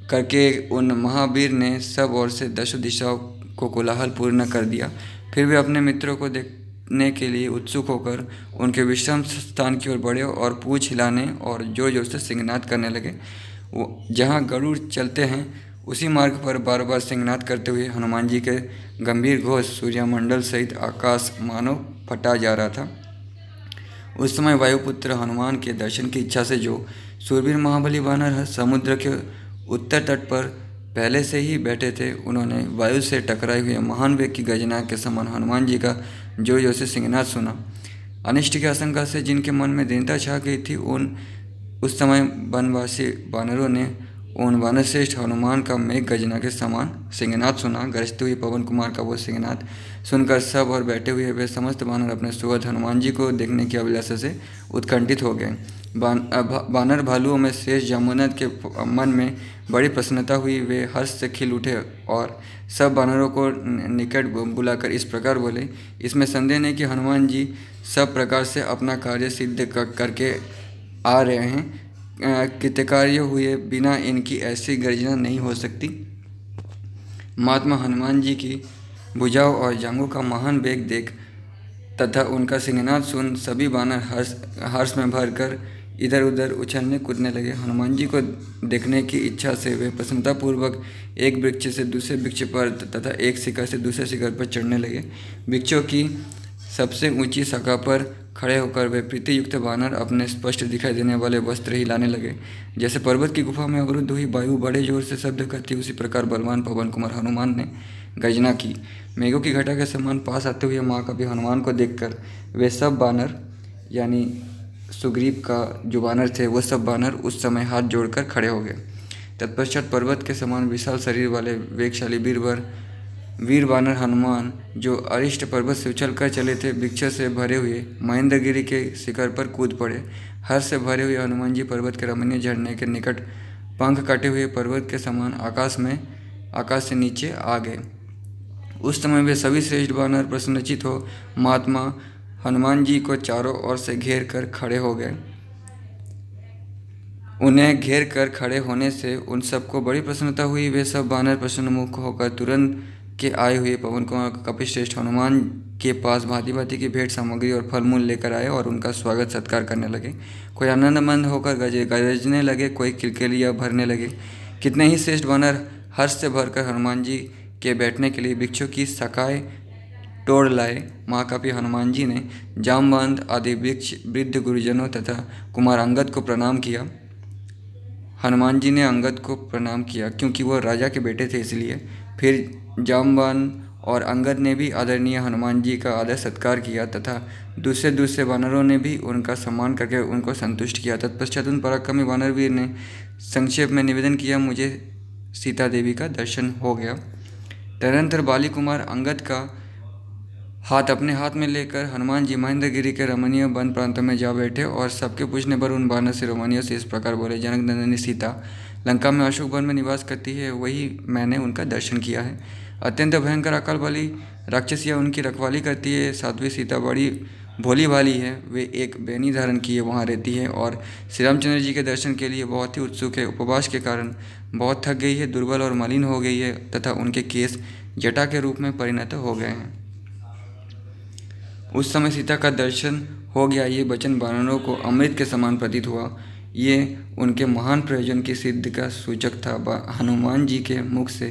करके उन महावीर ने सब ओर से दशों दिशाओं को कोलाहल पूर्ण कर दिया। फिर वे अपने मित्रों को देखने के लिए उत्सुक होकर उनके विश्राम स्थान की ओर बढ़े और पूंछ हिलाने और जोर जोर से सिंहनाद करने लगे। जहाँ गरुड़ चलते हैं उसी मार्ग पर बार बार सिंहनाद करते हुए हनुमान जी के गंभीर घोष सूर्यमंडल सहित आकाश मानो फटा जा रहा था। उस समय वायुपुत्र हनुमान के दर्शन की इच्छा से जो सूरवीर महाबली वानर समुद्र के उत्तर तट पर पहले से ही बैठे थे, उन्होंने वायु से टकराए हुए महान वेग की गर्जना के समान हनुमान जी का जोर जोर से सिंहनाद सुना। अनिष्ट की आशंका से जिनके मन में दीनता छा गई थी, उस समय वनवासी वानरों ने उन वानरश्रेष्ठ हनुमान का मेघ गर्जना के समान सिंहनाद सुना। गरजते हुए पवन कुमार का वो सिंहनाद सुनकर सब और बैठे हुए वे समस्त वानर अपने सुहृद हनुमान जी को देखने की अभिलाषा से उत्कंठित हो गए। वानर भालुओं में श्रेष्ठ जामुनद के मन में बड़ी प्रसन्नता हुई। वे हर्ष से खिल उठे और सब वानरों को निकट बुलाकर इस प्रकार बोले, इसमें संदेह नहीं कि हनुमान जी सब प्रकार से अपना कार्य सिद्ध करके आ रहे हैं। कृतकार्य हुए बिना इनकी ऐसी गर्जना नहीं हो सकती। महात्मा हनुमान जी की भुजाओं और जांघों का महान वेग देख तथा उनका सिंहनाद सुन सभी वानर हर्ष में भरकर इधर उधर उछलने कूदने लगे। हनुमान जी को देखने की इच्छा से वे प्रसन्नतापूर्वक एक वृक्ष से दूसरे वृक्ष पर तथा एक शिखर से दूसरे शिखर पर चढ़ने लगे। वृक्षों की सबसे ऊंची शाखा पर खड़े होकर वे प्रीतियुक्त वानर अपने स्पष्ट दिखाई देने वाले वस्त्र हिलाने लगे। जैसे पर्वत की गुफा में अवरुद्ध हुई वायु बड़े जोर से शब्द करती, उसी प्रकार बलवान पवन कुमार हनुमान ने गर्जना की। मेघों की घटा के समान पास आते हुए महाकवि हनुमान को देखकर वे सब वानर, यानी सुग्रीव का जो वानर थे, वो सब वानर उस समय हाथ जोड़कर खड़े हो गए। तत्पश्चात पर्वत के समान विशाल शरीर वाले वेगशाली वीर वानर हनुमान, जो अरिष्ट पर्वत से उछल कर चले थे, वृक्ष से भरे हुए महेंद्रगिरी के शिखर पर कूद पड़े। हर्ष से भरे हुए हनुमान जी पर्वत के रमणीय झरने के निकट पंख काटे हुए पर्वत के समान आकाश से नीचे आ गए। उस समय वे सभी श्रेष्ठ वानर प्रसन्नचित हो महात्मा हनुमान जी को चारों ओर से घेर कर खड़े हो गए। उन्हें घेर कर खड़े होने से उन सबको बड़ी प्रसन्नता हुई। वे सब वानर प्रसन्न मुख होकर तुरंत के आए हुए पवन कुमार कपिश्रेष्ठ हनुमान के पास भांति भांति की भेंट सामग्री और फल मूल लेकर आए और उनका स्वागत सत्कार करने लगे। कोई आनंदमंद होकर गरजने लगे, कोई किलकिलियाँ भरने लगे। कितने ही श्रेष्ठ वानर हर्ष से भरकर हनुमान जी के बैठने के लिए वृक्षों की शाखाएं तोड़ लाए। महाकवि हनुमान जी ने जामवंत आदि वृद्ध गुरुजनों तथा कुमार अंगद को प्रणाम किया। हनुमान जी ने अंगद को प्रणाम किया क्योंकि वह राजा के बेटे थे, इसलिए। फिर जामवंत और अंगद ने भी आदरणीय हनुमान जी का आदर सत्कार किया तथा दूसरे वानरों ने भी उनका सम्मान करके उनको संतुष्ट किया। तत्पश्चात उन पराक्रमी वानरवीर ने संक्षेप में निवेदन किया, मुझे सीता देवी का दर्शन हो गया। तदनंतर बाली कुमार अंगद का हाथ अपने हाथ में लेकर हनुमान जी महेंद्रगिरी के रमणीय वन प्रांतों में जा बैठे और सबके पूछने पर उन वानर शिरोमणियों से इस प्रकार बोले, जनक नंदिनी सीता लंका में अशोक वन में निवास करती है, वही मैंने उनका दर्शन किया है। अत्यंत भयंकर अकाल वाली राक्षसियाँ उनकी रखवाली करती है। साध्वी सीता बड़ी भोली भाली है, वे एक बैनी धारण किए वहाँ रहती है और श्री रामचंद्र जी के दर्शन के लिए बहुत ही उत्सुक है। उपवास के कारण बहुत थक गई है, दुर्बल और मलिन हो गई है तथा उनके केस जटा के रूप में परिणत हो गए हैं। उस समय सीता का दर्शन हो गया। ये वचन वानरों को अमृत के समान प्रतीत हुआ। ये उनके महान प्रयोजन की सिद्धि का सूचक था। हनुमान जी के मुख से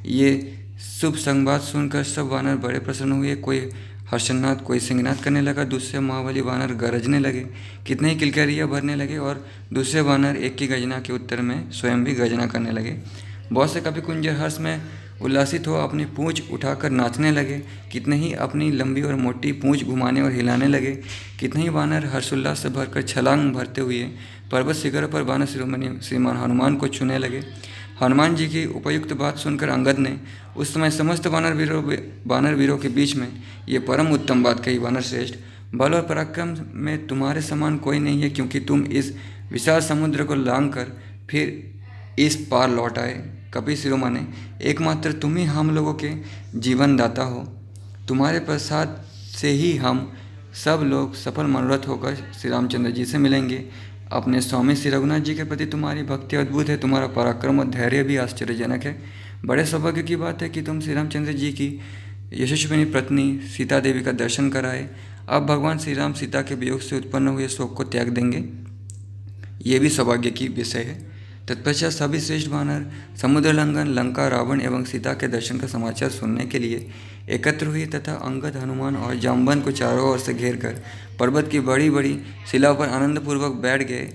ये शुभ संवाद सुनकर सब वानर बड़े प्रसन्न हुए। कोई हर्षनाद, कोई सिंहनाद करने लगा, दूसरे महाबली वानर गरजने लगे, कितने ही किलकारियाँ भरने लगे और दूसरे वानर एक की गर्जना के उत्तर में स्वयं भी गर्जना करने लगे। बहुत से कवि कुंजर हर्ष में उल्लासित हो अपनी पूंछ उठाकर नाचने लगे, कितने ही अपनी लंबी और मोटी पूंछ घुमाने और हिलाने लगे। कितने ही वानर हर्षोल्लास से भरकर छलांग भरते हुए पर्वत शिखर पर वानर शिरोमणि श्रीमान हनुमान को छूने लगे। हनुमान जी की उपयुक्त बात सुनकर अंगद ने उस समय समस्त वानर वीरों के बीच में ये परम उत्तम बात कही, वानर श्रेष्ठ, बल और पराक्रम में तुम्हारे समान कोई नहीं है, क्योंकि तुम इस विशाल समुद्र को लांघकर फिर इस पार लौट आए। कपि शिरोमणे, एकमात्र तुम ही हम लोगों के जीवन दाता हो। तुम्हारे प्रसाद से ही हम सब लोग सफल मनोरथ होकर श्री रामचंद्र जी से मिलेंगे। अपने स्वामी श्री रघुनाथ जी के प्रति तुम्हारी भक्ति अद्भुत है, तुम्हारा पराक्रम और धैर्य भी आश्चर्यजनक है। बड़े सौभाग्य की बात है कि तुम श्री रामचंद्र जी की यशस्विनी पत्नी सीता देवी का दर्शन कराए। अब भगवान श्री राम सीता के वियोग से उत्पन्न हुए शोक को त्याग देंगे, ये भी सौभाग्य की विषय है। तत्पश्चात सभी श्रेष्ठ वानर समुद्र लंघन, लंका, रावण एवं सीता के दर्शन का समाचार सुनने के लिए एकत्र हुए तथा अंगद, हनुमान और जामवंत को चारों ओर से घेर कर पर्वत की बड़ी बड़ी शिलाओं पर आनंदपूर्वक बैठ गए।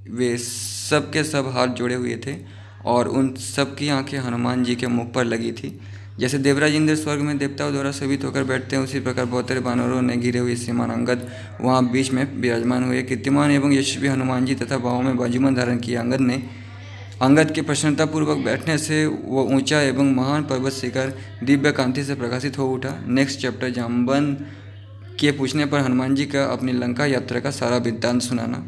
वे सब के सब हाथ जोड़े हुए थे और उन सब की आंखें हनुमान जी के मुख पर लगी थी। जैसे देवराज इंद्र स्वर्ग में देवताओं द्वारा सेवित होकर बैठते हैं, उसी प्रकार बहुत सारे वानरों ने घिरे हुए श्रीमान अंगद वहाँ बीच में विराजमान हुए। कीर्तिमान एवं यशस्वी हनुमान जी तथा बाहों में बाजूबंद धारण किए अंगद के प्रसन्नतापूर्वक बैठने से वो ऊंचा एवं महान पर्वत शिखर दिव्य कांति से प्रकाशित हो उठा। नेक्स्ट चैप्टर, जामवंत के पूछने पर हनुमान जी का अपनी लंका यात्रा का सारा वृत्तांत सुनाना।